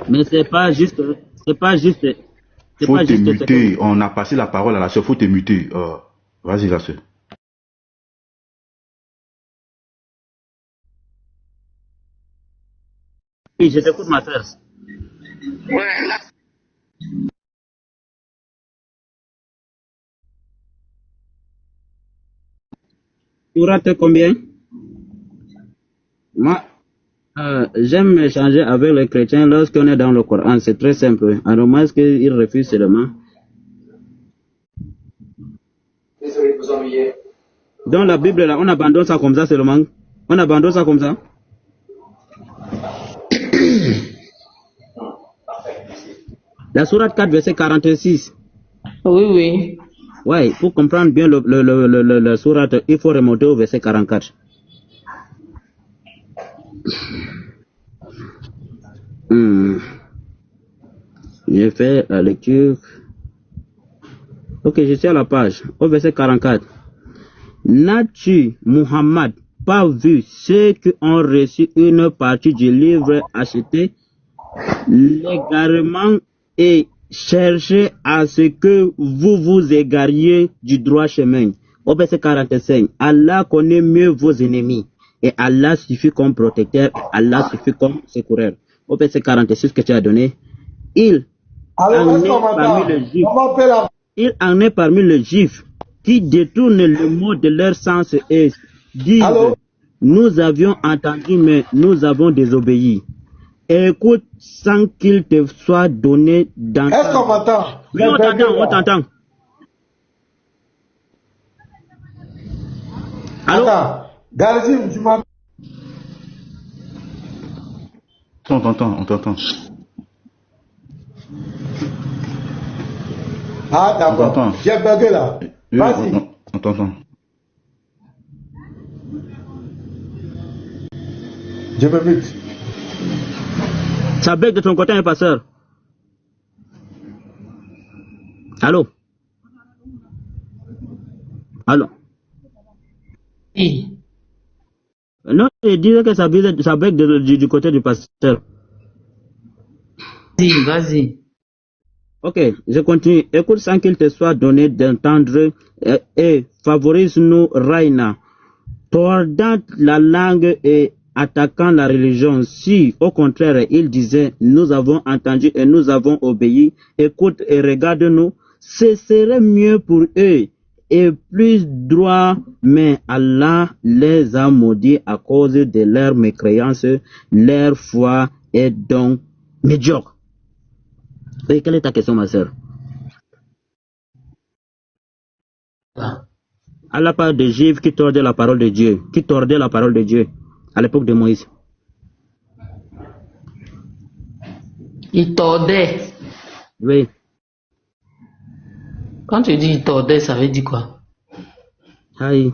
Mais c'est pas juste, c'est pas juste, c'est Faut pas te juste. muter. On a passé la parole à la sœur, faut te muter. Vas-y, la sœur. Oui, je t'écoute, ma soeur. Tu rates combien? Moi, j'aime échanger avec les chrétiens lorsqu'on est dans le Coran. C'est très simple. En remarque qu'ils refusent seulement. Dans la Bible, là, on abandonne ça comme ça seulement. On abandonne ça comme ça. La sourate 4, verset 46. Oui, oui. Ouais, pour comprendre bien le sourate, il faut remonter au verset 44. J'ai fait la lecture. Ok, je suis à la page, au verset 44. N'as-tu, Muhammad, pas vu ceux qui ont reçu une partie du livre acheté légalement et cherché à ce que vous vous égariez du droit chemin? Au verset 45, Allah connaît mieux vos ennemis et Allah suffit comme protecteur, Allah suffit comme secoureur. au verset 46 que tu as donné, il Alors, en est-ce est qu'on parmi m'entend? les Juifs. On m'appelle à... Il en est parmi les Juifs qui détournent le mot de leur sens et disent Allô? nous avions entendu, mais nous avons désobéi. Écoute sans qu'il te soit donné Est-ce qu'on d'entendre. m'entend? Oui, on t'entend, on t'entend. Allô? Attends. Garzim, tu m'entends? On t'entend. Ah, On d'accord. t'entend. J'ai bugué là. Oui, Vas-y. on t'entend. Je me mute. Ça bug de ton côté, hein, pasteur? Allô? Allô? Oui. Non, je disais que ça bug du côté du pasteur. Vas-y. Ok, je continue. Écoute sans qu'il te soit donné d'entendre et favorise-nous, Raina, tordant la langue et attaquant la religion. Si, au contraire, il disait, nous avons entendu et nous avons obéi, écoute et regarde-nous, ce serait mieux pour eux et plus droit, mais Allah les a maudits à cause de leur mécréance, leur foi est donc médiocre. Et quelle est ta question, ma sœur? À la part des Juifs qui tordaient la parole de Dieu, à l'époque de Moïse. Il tordait. Oui. Quand tu dis il tordait, ça veut dire quoi? Aïe.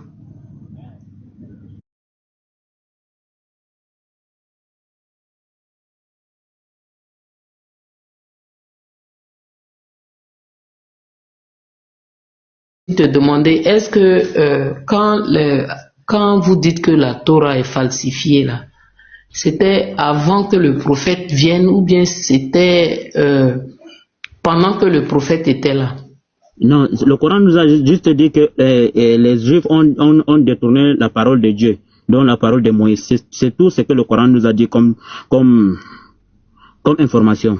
Je te demandais, est-ce que quand vous dites que la Torah est falsifiée là, c'était avant que le prophète vienne ou bien c'était pendant que le prophète était là? Non, le Coran nous a juste dit que les Juifs ont détourné la parole de Dieu, dont la parole de Moïse. C'est tout ce que le Coran nous a dit comme information.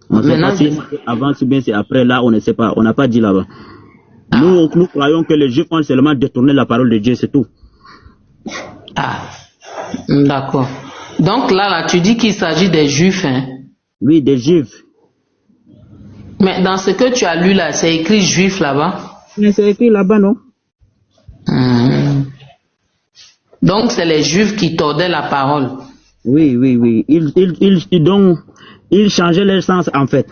On ne sait pas si c'est avant, si bien c'est après, là on ne sait pas, on n'a pas dit là-bas. Nous croyons que les Juifs ont seulement détourné la parole de Dieu, c'est tout. Ah, d'accord. Donc là, tu dis qu'il s'agit des Juifs, hein? Oui, des Juifs. Mais dans ce que tu as lu là, c'est écrit Juif là-bas? Mais c'est écrit là-bas, non? Donc c'est les Juifs qui tordaient la parole. Oui. Ils changeaient leur sens en fait.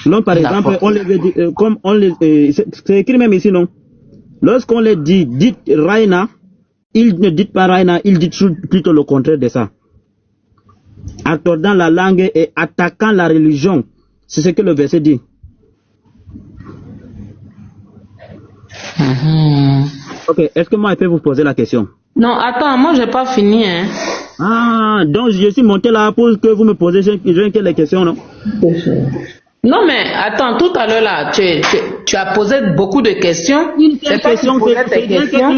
Donc par exemple, on les dit, comme on les, c'est écrit même ici, non? Lorsqu'on les dit, dites Raina, ils ne disent pas Raina, ils disent plutôt le contraire de ça. Accordant la langue et attaquant la religion. C'est ce que le verset dit. Ok, est-ce que moi je peux vous poser la question? Non, attends, moi j'ai pas fini, hein. Ah, donc je suis monté là pour que vous me posiez les questions, non? Non, mais attends, tout à l'heure là, tu as posé beaucoup de questions. C'est une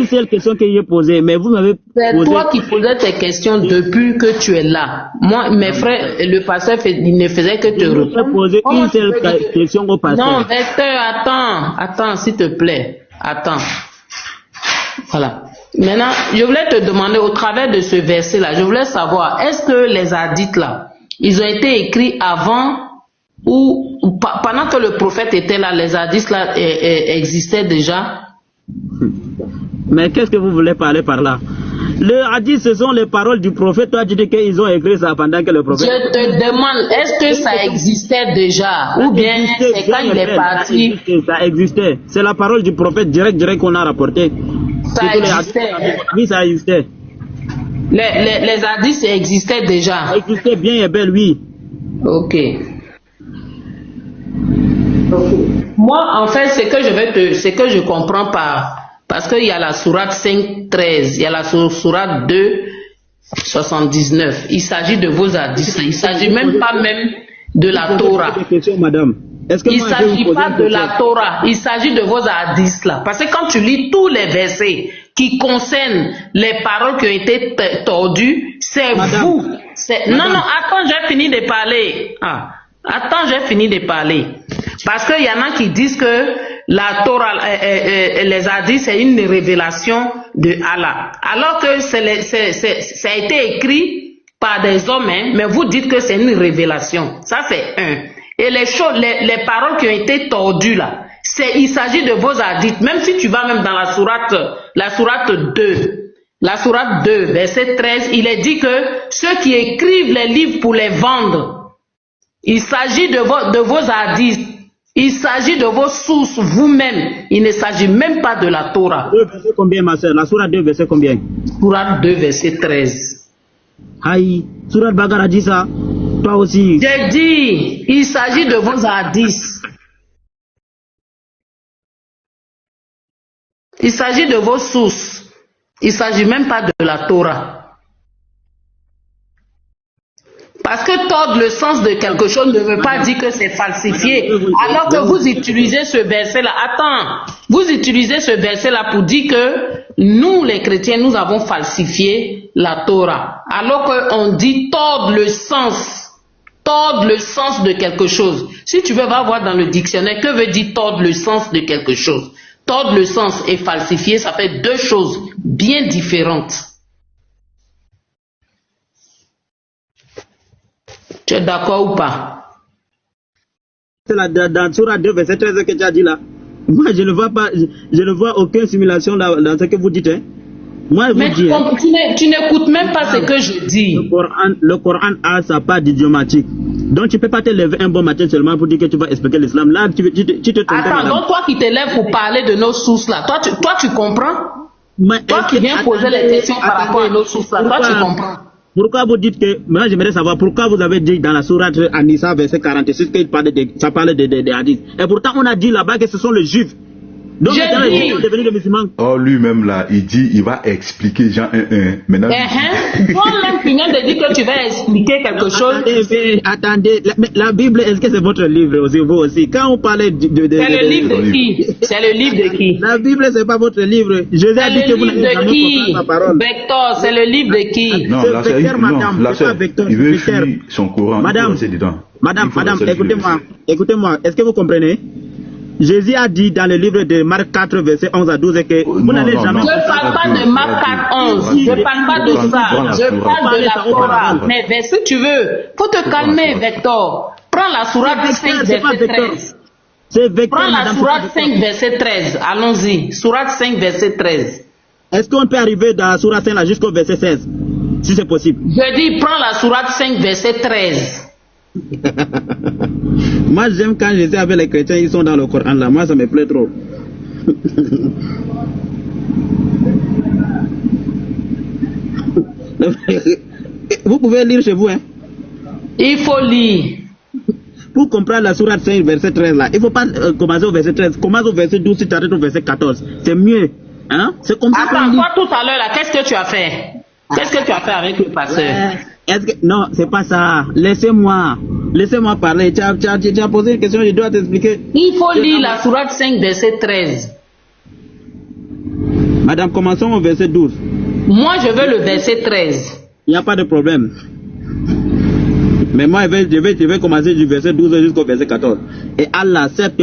seule question que j'ai posée, mais vous m'avez posé. C'est toi qui posais tes questions depuis que tu es là. Moi, mes frères, le pasteur, il ne faisait que te répondre. Je vais poser une seule question au pasteur. Non, Vecteur, attends, s'il te plaît. Attends. Voilà. Maintenant, je voulais te demander, au travers de ce verset-là, je voulais savoir, est-ce que les hadiths là, ils ont été écrits avant ou pendant que le prophète était là, les hadiths là existaient déjà? Mais qu'est-ce que vous voulez parler par là? Les hadiths, ce sont les paroles du prophète. Toi, tu dis qu'ils ont écrit ça pendant que le prophète... Je te demande, est-ce que ça existait déjà? Ou bien c'est quand il est parti? Ça existait. C'est la parole du prophète direct qu'on a rapporté. Ça existait. Oui, ça existait. Les hadiths existaient déjà. Ça existait bien et belle, oui. Ok. Moi, en fait, ce que je comprends parce qu'il y a la sourate 5.13, il y a la sourate 2.79. Il s'agit de vos hadiths. Il ne s'agit même pas de la Torah. Madame. Il ne s'agit pas de la Torah. Il s'agit de vos hadiths là. Parce que quand tu lis tous les versets qui concernent les paroles qui ont été tordues, c'est vous. Non, attends, j'ai fini de parler. Ah. Attends, j'ai fini de parler. Parce qu'il y en a qui disent que la Torah, les hadiths, c'est une révélation de Allah. Alors que ça a été écrit par des hommes, hein, mais vous dites que c'est une révélation. Ça, c'est un. Et les paroles qui ont été tordues là, il s'agit de vos hadiths. Même si tu vas même dans la sourate 2, la sourate 2, verset 13, il est dit que ceux qui écrivent les livres pour les vendre, il s'agit de vos hadiths. Il s'agit de vos sources vous-même. Il ne s'agit même pas de la Torah. 2 verset combien, ma soeur? La sourate 2 verset combien? Sourate 2 verset 13. Aïe, sourate Bagara dit ça. Toi aussi. J'ai dit, il s'agit de vos hadiths. Il s'agit de vos sources. Il ne s'agit même pas de la Torah. Parce que tordre le sens de quelque chose ne veut pas dire que c'est falsifié. Alors que vous utilisez ce verset-là. Attends, vous utilisez ce verset-là pour dire que nous, les chrétiens, nous avons falsifié la Torah. Alors qu'on dit tordre le sens de quelque chose. Si tu veux, va voir dans le dictionnaire, que veut dire tordre le sens de quelque chose? Tordre le sens et falsifier, ça fait deux choses bien différentes. Tu es d'accord ou pas? C'est dans Surah 2, verset 13 que tu as dit là. Moi, je ne vois pas, je ne vois aucune simulation dans ce que vous dites. Hein. Moi, je mais vous dis, tu n'écoutes même pas ce que je dis. Le Coran a sa part d'idiomatique. Donc, tu ne peux pas te lever un bon matin seulement pour dire que tu vas expliquer l'islam. Là, tu te trompes. Attends, donc toi qui te lèves pour parler de nos sources là, toi tu comprends? Toi qui viens poser les questions par rapport à nos sources là, toi tu comprends? Pourquoi vous dites que, moi j'aimerais savoir pourquoi vous avez dit dans la sourate An-Nisa verset 46 que ça parle des hadiths. Et pourtant on a dit là-bas que ce sont les juifs. Donc maintenant ils sont devenus des musulmans. Oh lui-même là, il dit, il va expliquer Jean 1.1. Maintenant. Toi-même tu viens de dire que tu vas expliquer quelque chose. Attendez, la Bible, est-ce que c'est votre livre aussi, vous aussi? Quand on parlait c'est le livre de qui? C'est le livre de qui? La Bible c'est pas votre livre. Je vous ai dit que vous n'avez jamais compris ma parole. Vector, c'est le livre de qui? Non, la sœur, il veut fuir son courant. Madame, écoutez-moi, est-ce que vous comprenez? Jésus a dit dans le livre de Marc 4, verset 11 à 12 que vous n'allez jamais... Je ne parle pas de Marc 4, 11. Je ne parle pas de ça. Je parle de la Torah. Mais si tu veux, faut te calmer, Vector. Prends la sourate 5, verset 13. Prends la sourate 5, verset 13. Allons-y. Sourate 5, verset 13. Est-ce qu'on peut arriver dans la sourate 5 là jusqu'au verset 16? Si c'est possible. Je dis, prends la sourate 5, verset 13. Moi j'aime quand je suis avec les chrétiens, ils sont dans le Coran là, moi ça me plaît trop. Vous pouvez lire chez vous, hein? Il faut lire. Pour comprendre la sourate 5 verset 13 là, il ne faut pas commencer au verset 13, commence au verset 12 si tu arrêtes au verset 14, c'est mieux, hein? C'est comme ça. Attends, toi tout à l'heure là, qu'est-ce que tu as fait? Qu'est-ce que tu as fait avec le pasteur? Non, c'est pas ça. Laissez-moi parler. Tu as posé une question, je dois t'expliquer. Il faut lire la sourate 5, verset 13. Madame, commençons au verset 12. Moi, je veux le verset 13. Il n'y a pas de problème. Mais moi, je vais commencer du verset 12 jusqu'au verset 14. Et Allah, certes,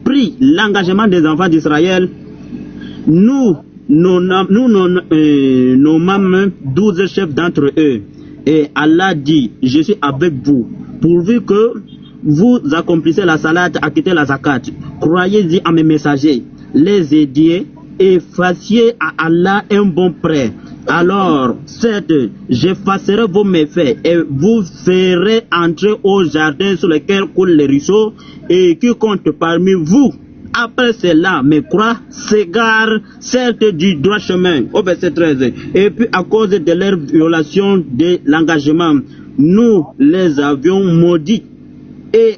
pris l'engagement des enfants d'Israël. Nous nommâmes 12 chefs d'entre eux. Et Allah dit, je suis avec vous, pourvu que vous accomplissez la salat, acquittez la zakat, croyez-y à mes messagers, les aidiez et fassiez à Allah un bon prêt. Alors, certes, j'effacerai vos méfaits et vous ferez entrer au jardin sur lequel coulent les ruisseaux, et quiconque parmi vous après cela me croit, s'égare certes du droit chemin. Au verset 13. Et puis à cause de leur violation de l'engagement, nous les avions maudits et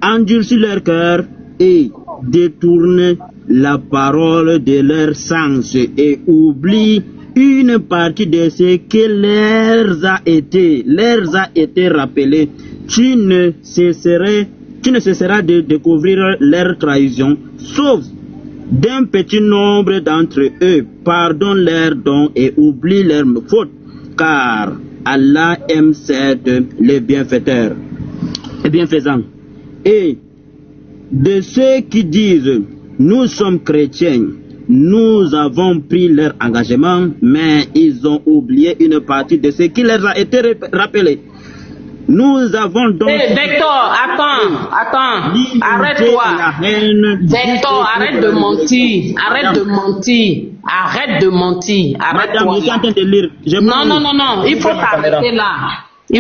endurci leur cœur et détourné la parole de leur sens et oublient une partie de ce qui leur a été rappelé. Tu ne cesseras de découvrir leur trahison, sauf d'un petit nombre d'entre eux. Pardonne leurs dons et oublie leurs fautes, car Allah aime certes les bienfaiteurs. et bienfaisant. Et de ceux qui disent nous sommes chrétiens, nous avons pris leur engagement, mais ils ont oublié une partie de ce qui leur a été rappelé. Nous avons donc... Vector, attends, arrête-toi. Vector, arrête de mentir, arrête de mentir, Madame, je suis en train de lire. Non, il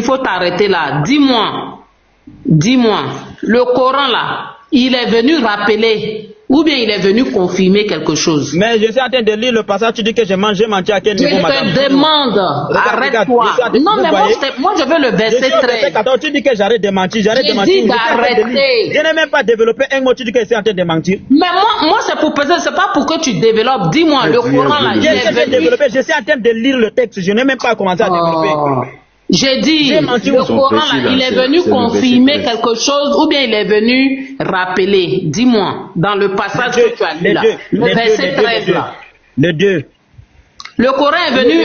faut t'arrêter là. Dis-moi, le Coran là, il est venu rappeler ou bien il est venu confirmer quelque chose. Mais je suis en train de lire le passage, tu dis que j'ai mangé menti à quel niveau, madame? Je te demande, arrête-toi. Non, mais moi je veux le verset 13. Tu dis que j'arrête de mentir, J'ai dit d'arrêter. Je n'ai même pas développé un mot, tu dis que je suis en train de mentir. Mais moi c'est pour peser, c'est pas pour que tu développes. Dis-moi, le Coran là, il est venu... Je suis en train de lire le texte, je n'ai même pas commencé à développer. J'ai dit, le Coran là, il est venu confirmer quelque chose ou bien il est venu rappeler. Dis-moi, dans le passage que tu as lu là, le verset 13 là. Le 2. Le Coran est venu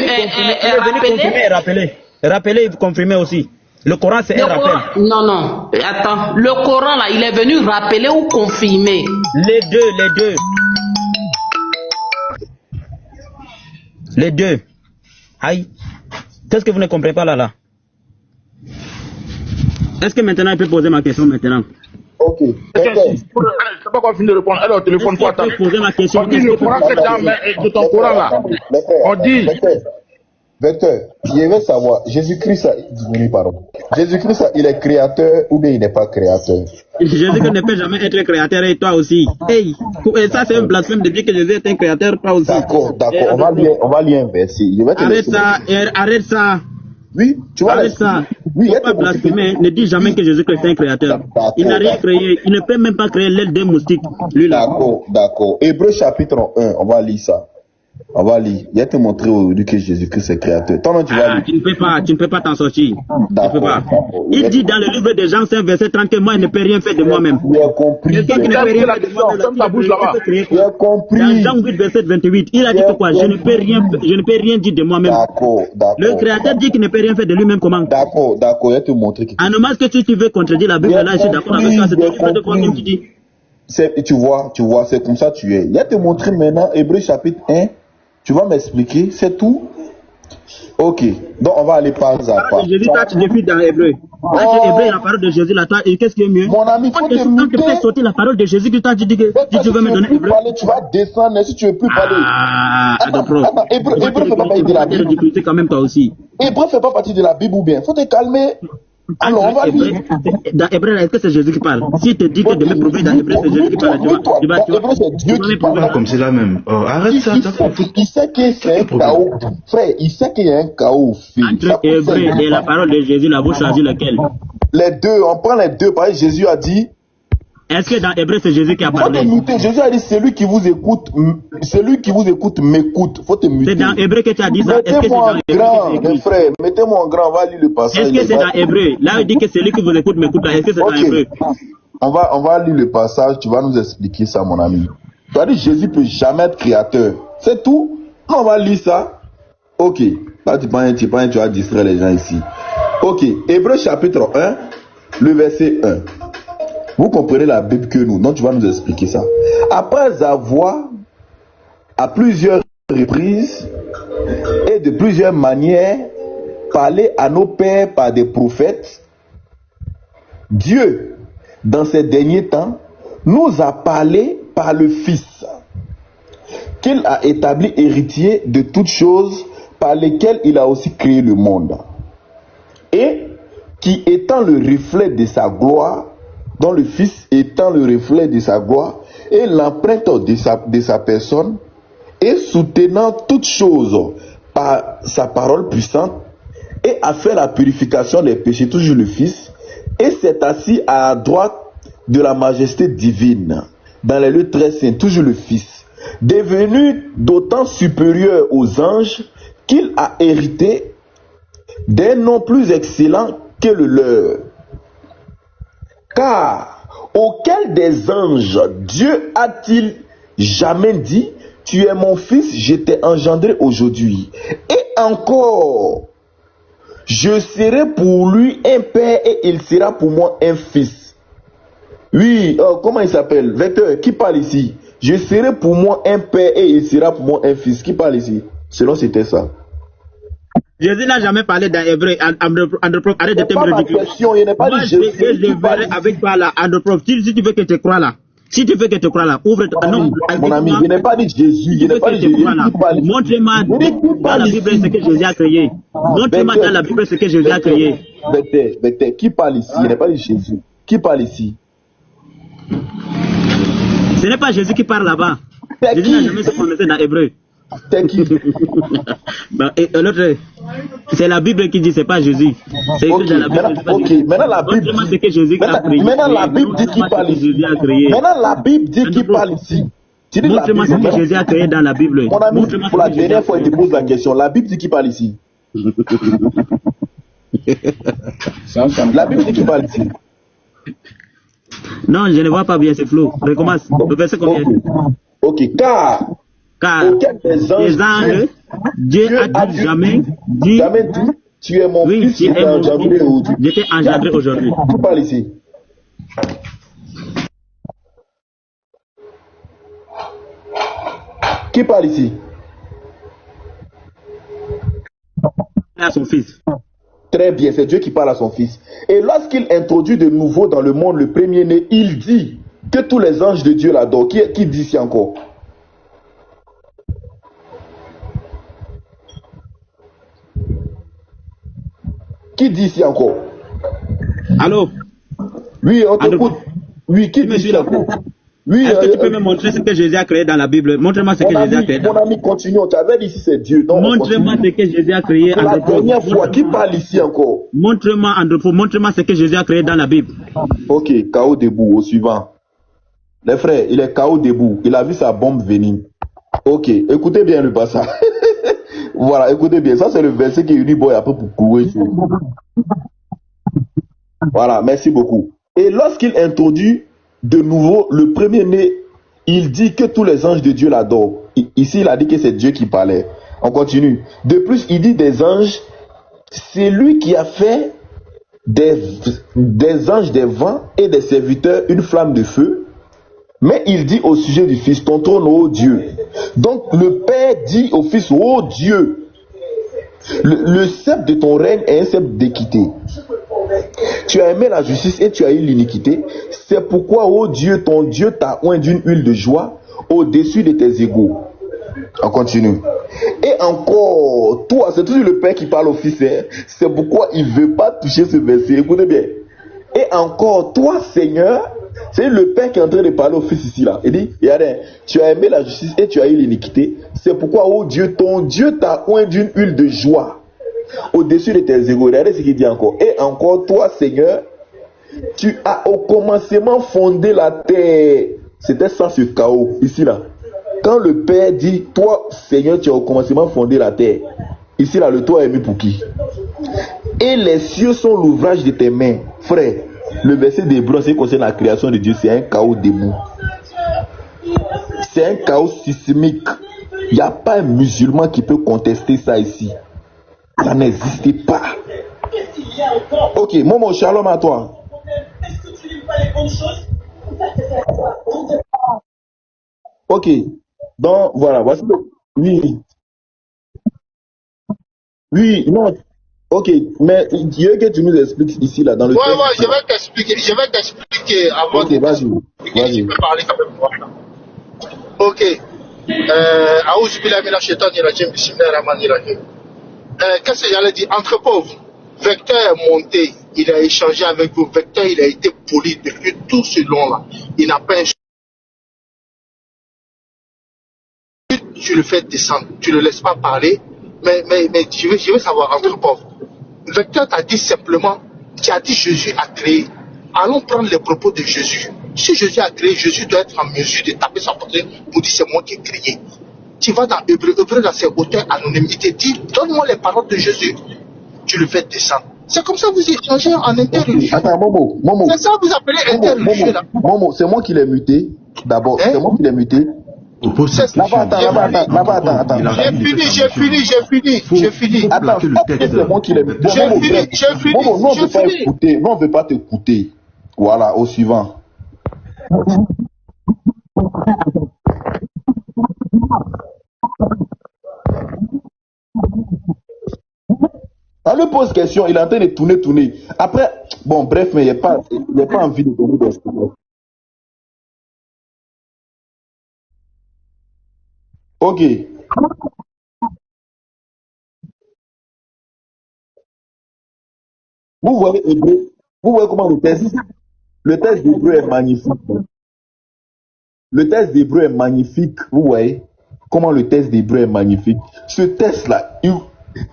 rappeler et confirmer aussi. Le Coran c'est un rappel. Non, attends. Le Coran là, il est venu rappeler ou confirmer? Les deux. Aïe. Qu'est-ce que vous ne comprenez pas là? Est-ce que maintenant il peut poser ma question maintenant? Ok. Je sais pas quoi finir de répondre. Elle est au téléphone pour attendre. Poser ma question. On dit le Coran c'est dans ton Coran là. On dit. Vecteur, je veux savoir, Jésus-Christ, Jésus-Christ, il est créateur ou bien il n'est pas créateur? Jésus-Christ ne peut jamais être créateur et toi aussi. Hey, ça c'est un blasphème de dire que Jésus est un créateur, toi aussi. D'accord, on va lire un verset. Arrête ça. Oui, tu vois. Arrête ça. Oui, il ne faut pas blasphémer. Ne dis jamais que Jésus-Christ est un créateur. Il n'a rien créé. Il ne peut même pas créer l'aile d'un moustique. Lui là. D'accord. Hébreux chapitre 1, on va lire ça. On va lire. Il y a te montrer aujourd'hui que Jésus-Christ est créateur. Toi, tu vas lire. Tu ne peux pas t'en sortir. Il dit dans le livre de Jean 5, verset 30 que moi, je ne peux rien faire de moi-même. J'ai compris. Quelqu'un qui ne peut rien faire de moi-même. J'ai compris. Dans Jean 8, verset 28, il a dit que quoi? Je ne peux rien dire de moi-même. D'accord. Le créateur dit qu'il ne peut rien faire de lui-même. Comment? D'accord. Il y a te montrer. En hommage que tu veux contredire la Bible, là, je suis d'accord avec toi. C'est de quoi comme tu dis. Tu vois, c'est comme ça tu es. Il y a te montrer maintenant, Hébreux chapitre 1. Tu vas m'expliquer, c'est tout? Ok, donc on va aller pas à pas. Jésus, toi tu défies dans Hébreu. Hébreu, la parole de Jésus, là, toi, et qu'est-ce qui est mieux? Mon ami, faut te quand tu fais sortir la parole de Jésus, toi tu dis que tu veux me donner Hébreu. Tu vas descendre, si tu veux plus parler. Attends, Hébreu fait pas partie de la Bible. Quand même, toi aussi. Hébreu fait pas partie de la Bible ou bien? Faut te calmer. Alors, on va lire. Dans Hébreu, est-ce que c'est Jésus qui parle? Si te dit que de me prouver dans Hébreu, c'est Jésus qui parle, tu vas comme c'est là même. Arrête ça. Il sait que c'est un chaos. Frère, il sait qu'il y a un chaos. Entre Hébreu et la parole de Jésus, là, vous choisissez lequel? Les deux, on prend les deux. Par exemple, Jésus a dit. Est-ce que dans Hébreu, c'est Jésus qui a parlé? Jésus a dit, celui qui vous écoute m'écoute. Faut te muter. C'est dans Hébreu que tu as dit ça? Mettez-moi en grand, mes frères. Mettez-moi en grand, on va lire le passage. Est-ce que c'est dans Hébreu? Là, il dit que celui qui vous écoute m'écoute. Est-ce que c'est dans Hébreu? On va lire le passage, tu vas nous expliquer ça, mon ami. Tu as dit, Jésus peut jamais être créateur. C'est tout? On va lire ça. Ok. Là, tu vas distraire les gens ici. Ok. Hébreu chapitre 1, le verset 1. Vous comprenez la Bible que nous, donc tu vas nous expliquer ça. Après avoir, à plusieurs reprises et de plusieurs manières, parlé à nos pères par des prophètes, Dieu, dans ces derniers temps, nous a parlé par le Fils, qu'il a établi héritier de toutes choses, par lesquelles il a aussi créé le monde, et qui étant le reflet de sa gloire, dont le Fils étant le reflet de sa gloire et l'empreinte de sa personne, et soutenant toutes choses par sa parole puissante, et a fait la purification des péchés, toujours le Fils, et s'est assis à la droite de la majesté divine, dans les lieux très saints, toujours le Fils, devenu d'autant supérieur aux anges qu'il a hérité d'un nom plus excellent que le leur. Car auquel des anges Dieu a-t-il jamais dit, tu es mon fils, je t'ai engendré aujourd'hui? Et encore, Je serai pour lui un père et il sera pour moi un fils. Oui, comment il s'appelle? Vecteur, qui parle ici? Je serai pour moi un père et il sera pour moi un fils. Qui parle ici? Selon c'était ça. Jésus n'a jamais parlé d'un hébreu. Androprof, arrête de te ridiculiser. Moi, je verrai avec toi là, Androprof. Si tu veux que je croie là, si tu veux que je croie là, ouvre ton nom. Mon ami, je n'ai pas dit Jésus. Je n'ai pas dit Jésus. Montre-moi dans la Bible ce que Jésus a créé. Montre-moi dans la Bible ce que Jésus a créé. Vecteur, qui parle ici? Je n'ai pas dit Jésus. Qui parle ici? Ce n'est pas Jésus qui parle là-bas. Jésus n'a jamais se prononcé dans l'hébreu. C'est qui? L'autre, c'est la Bible qui dit, c'est pas Jésus. C'est écrit dans la Bible. Ok, maintenant la Bible dit que Jésus a créé. Maintenant la Bible dit qu'il parle ici. Maintenant la Bible dit qu'il parle ici. Montre-moi ce que Jésus a créé dans la Bible. Mon ami, pour la dernière fois, il te pose la question. La Bible dit qu'il parle ici. La Bible dit qu'il parle ici. Non, je ne vois pas bien, c'est flou. Recommence. Le verset combien? Ok, car les anges, Dieu a dit jamais dit, tu es mon fils, tu es mon fils, je t'ai engendré aujourd'hui. Qui parle ici? Qui parle ici? À son fils. Très bien, c'est Dieu qui parle à son fils. Et lorsqu'il introduit de nouveau dans le monde le premier-né, il dit que tous les anges de Dieu l'adorent. Qui dit ici encore? Qui dit ici encore? Allô? Oui, on t'écoute. Oui, qui dit ici encore? Oui, est-ce que tu peux me montrer ce que Jésus a créé dans la Bible? Montre-moi ce que Jésus a créé. Mon ami, continue. On t'avait dit ici c'est Dieu. Montre-moi ce que Jésus a créé. C'est la dernière fois. Qui parle ici encore? Montre-moi, Andropho, montre-moi ce que Jésus a créé dans la Bible. Ok, KO debout, au suivant. Les frères, il est KO debout. Il a vu sa bombe venir. Ok, écoutez bien le passage. Voilà, écoutez bien. Ça, c'est le verset qui est uni boy après pour courir. Voilà, merci beaucoup. Et lorsqu'il introduit de nouveau le premier-né, il dit que tous les anges de Dieu l'adorent. Ici, il a dit que c'est Dieu qui parlait. On continue. De plus, il dit des anges, c'est lui qui a fait des anges des vents et des serviteurs une flamme de feu. Mais il dit au sujet du Fils, ton trône, ô Dieu. Donc le Père dit au Fils, ô Dieu, le sceptre de ton règne est un sceptre d'équité. Tu as aimé la justice et tu as eu l'iniquité. C'est pourquoi, ô Dieu, ton Dieu t'a oint d'une huile de joie au-dessus de tes égaux. On continue. Et encore, toi, c'est toujours le Père qui parle au Fils. C'est pourquoi il ne veut pas toucher ce verset. Écoutez bien. Et encore, toi, Seigneur, c'est le Père qui est en train de parler au Fils ici, là. Il dit, regardez, tu as aimé la justice et tu as eu l'iniquité. C'est pourquoi, ô Dieu, ton Dieu t'a oint d'une huile de joie au-dessus de tes égaux. Regardez ce qu'il dit encore. Et encore, toi, Seigneur, tu as au commencement fondé la terre. C'était ça, ce chaos, ici, là. Quand le Père dit, toi, Seigneur, tu as au commencement fondé la terre. Ici, là, le toit est mis pour qui? Et les cieux sont l'ouvrage de tes mains. Frère, le verset d'Hébreux, c'est concerne la création de Dieu, c'est un chaos debout. C'est un chaos sismique. Il n'y a pas un musulman qui peut contester ça ici. Ça n'existe pas. Ok, Momo, shalom à toi. Ok, donc voilà, voici le... Oui. Oui, non. Ok, mais je veux que tu nous expliques ici, là, dans le texte. Ouais, je vais t'expliquer avant de... vas-y. Je peux parler quand même, voilà. Ok. Qu'est-ce que j'allais dire? Entre pauvres, Vecteur est monté, il a échangé avec vous. Vecteur, il a été poli depuis tout ce long-là. Il n'a pas un... Tu le fais descendre, tu ne le laisses pas parler, mais je veux savoir, entre pauvres. Vecteur t'a dit simplement, tu as dit Jésus a créé. Allons prendre les propos de Jésus. Si Jésus a créé, Jésus doit être en mesure de taper sa poitrine pour dire c'est moi qui ai créé. Tu vas dans Hébreu, dans ses hauteurs anonymité, dis donne-moi les paroles de Jésus. Tu le fais descendre. C'est comme ça que vous échangez en interreligieux. Attends, Momo. C'est ça que vous appelez interreligieux là. Momo, c'est moi qui l'ai muté. D'abord, c'est moi qui l'ai muté. Pose cette Là-bas, question. attends. Il a J'ai fini de faire fini. Faut Attends, plaquer le texte. c'est bon qu'il est. Bon, J'ai Momo, fini, bref. j'ai fini, Momo, nous, on j'ai veut pas fini. écouter. Nous, on veut pas t'écouter. Voilà, au suivant. On lui pose question, il est en train de tourner. Après, bon, bref, mais il n'y a pas envie de donner des explications. Ok. Vous voyez Hébreu, vous voyez comment le test d'Hébreu est magnifique. Le test d'Hébreu est magnifique, vous voyez comment le test d'Hébreu est magnifique. Ce test-là,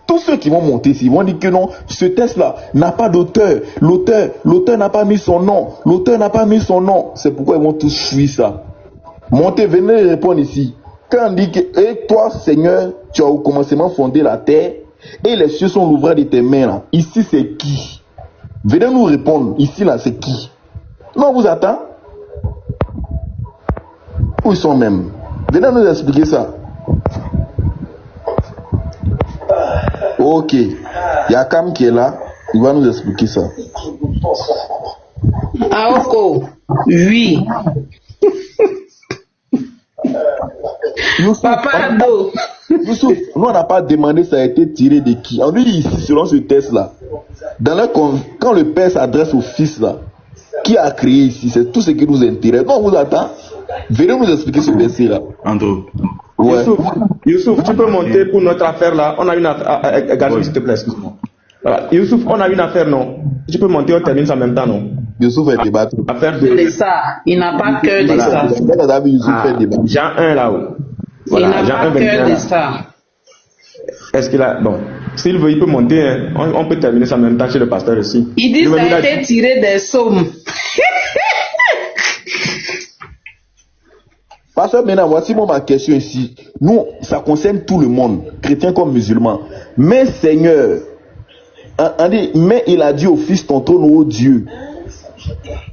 tous ceux qui vont monter ici, ils vont dire que non, ce test-là n'a pas d'auteur. L'auteur n'a pas mis son nom. L'auteur n'a pas mis son nom. C'est pourquoi ils vont tous suivre ça. Montez, venez répondre ici. Quand on dit que, et toi, Seigneur, tu as au commencement fondé la terre, et les cieux sont l'ouvrage de tes mains, là. Ici, c'est qui? Venez nous répondre. Ici, là, c'est qui? Non, on vous attend. Où ils sont même? Venez nous expliquer ça. Ok. Il y a Cam qui est là. Il va nous expliquer ça. Aoko, oui. Youssouf, Papa Ado. Youssouf, nous on n'a pas demandé ça a été tiré de qui. On dit ici, selon ce test-là, quand le père s'adresse au fils là, qui a créé ici, c'est tout ce qui nous intéresse. Non, on vous attend. Venez nous expliquer ce verset-là. Andrew. Ouais. Youssouf, tu peux monter pour notre affaire là. On a une affaire. Garde, s'il te plaît, excuse-moi. Voilà. Youssouf, on a une affaire, non? Tu peux monter, on termine ça en même temps, non? Youssouf est débattu. Affaire de. C'est ça. Il n'a pas cœur de ça. Youssouf est débattu. Jean 1 là-haut. Il Voilà, n'a Jean pas 1, 21 cœur de là. ça. Est-ce qu'il a. Bon. S'il veut, il peut monter. Hein. On peut terminer ça en même temps chez le pasteur aussi. Il dit que ça a été tiré des psaumes. Pasteur, maintenant, voici ma question ici. Nous, ça concerne tout le monde, chrétien comme musulman. Mais Seigneur, mais il a dit au Fils, ton trône, ô Dieu,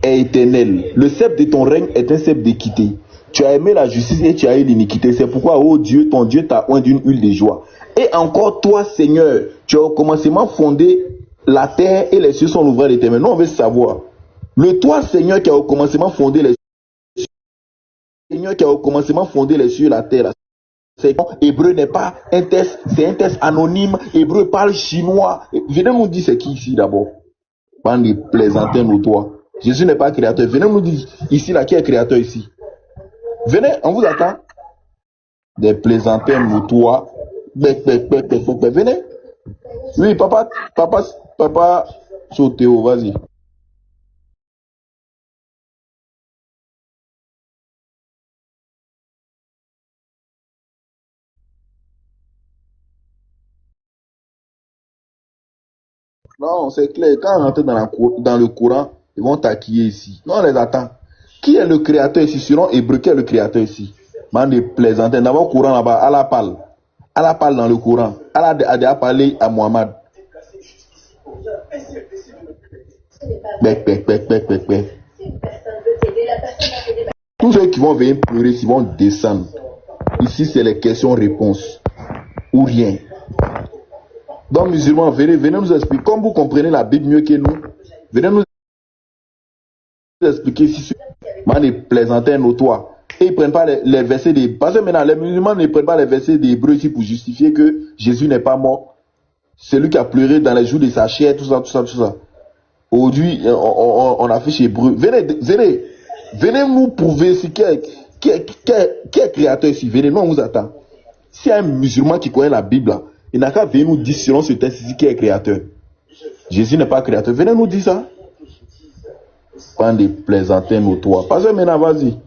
est éternel. Le sceptre de ton règne est un sceptre d'équité. Tu as aimé la justice et tu as eu l'iniquité. C'est pourquoi, ô Dieu, ton Dieu t'a oint d'une huile de joie. Et encore toi, Seigneur, tu as au commencement fondé la terre et les cieux sont l'ouvrage de tes mains. Nous, on veut savoir. Le toi, Seigneur, qui a au commencement fondé les Seigneur qui a au commencement fondé les cieux et la terre. C'est hébreu n'est pas un test, c'est un test anonyme. Hébreu parle chinois. Venez nous dire c'est qui ici d'abord. Bande de plaisantins notoires. Jésus n'est pas créateur. Venez nous dire ici là qui est créateur ici. Venez, on vous attend. Des plaisantins notoires. Venez. Oui, papa, Sotéo, vas-y. Non, c'est clair. Quand on rentre dans le Coran, ils vont taquiller ici. Non, on les attend. Qui est le créateur ici? Selon Hébreu, qui est le créateur ici? Man de plaisantin. D'abord, le Coran là-bas, Allah parle. Allah parle dans le Coran. Allah a déjà parlé à Mohammed. Tous ceux qui vont venir pleurer, ils vont descendre. Ici, c'est les questions-réponses. Ou rien. Donc, musulmans, venez nous expliquer. Comme vous comprenez la Bible mieux que nous, venez nous expliquer si c'est des plaisantins notoires. Et ils ne prennent pas les versets des. Parce que maintenant, les musulmans ne prennent pas les versets des Hébreux ici pour justifier que Jésus n'est pas mort. C'est lui qui a pleuré dans les jours de sa chair, tout ça. Aujourd'hui, on affiche Hébreu. Venez nous prouver si qui est créateur ici. Venez, nous on vous attend. S'il y a un musulman qui connaît la Bible, là, il n'a qu'à venir nous dire selon ce texte ici qui est créateur. Jésus n'est pas créateur. Venez nous dire ça. Pas des plaisantins notoires. Pas ça maintenant, vas-y.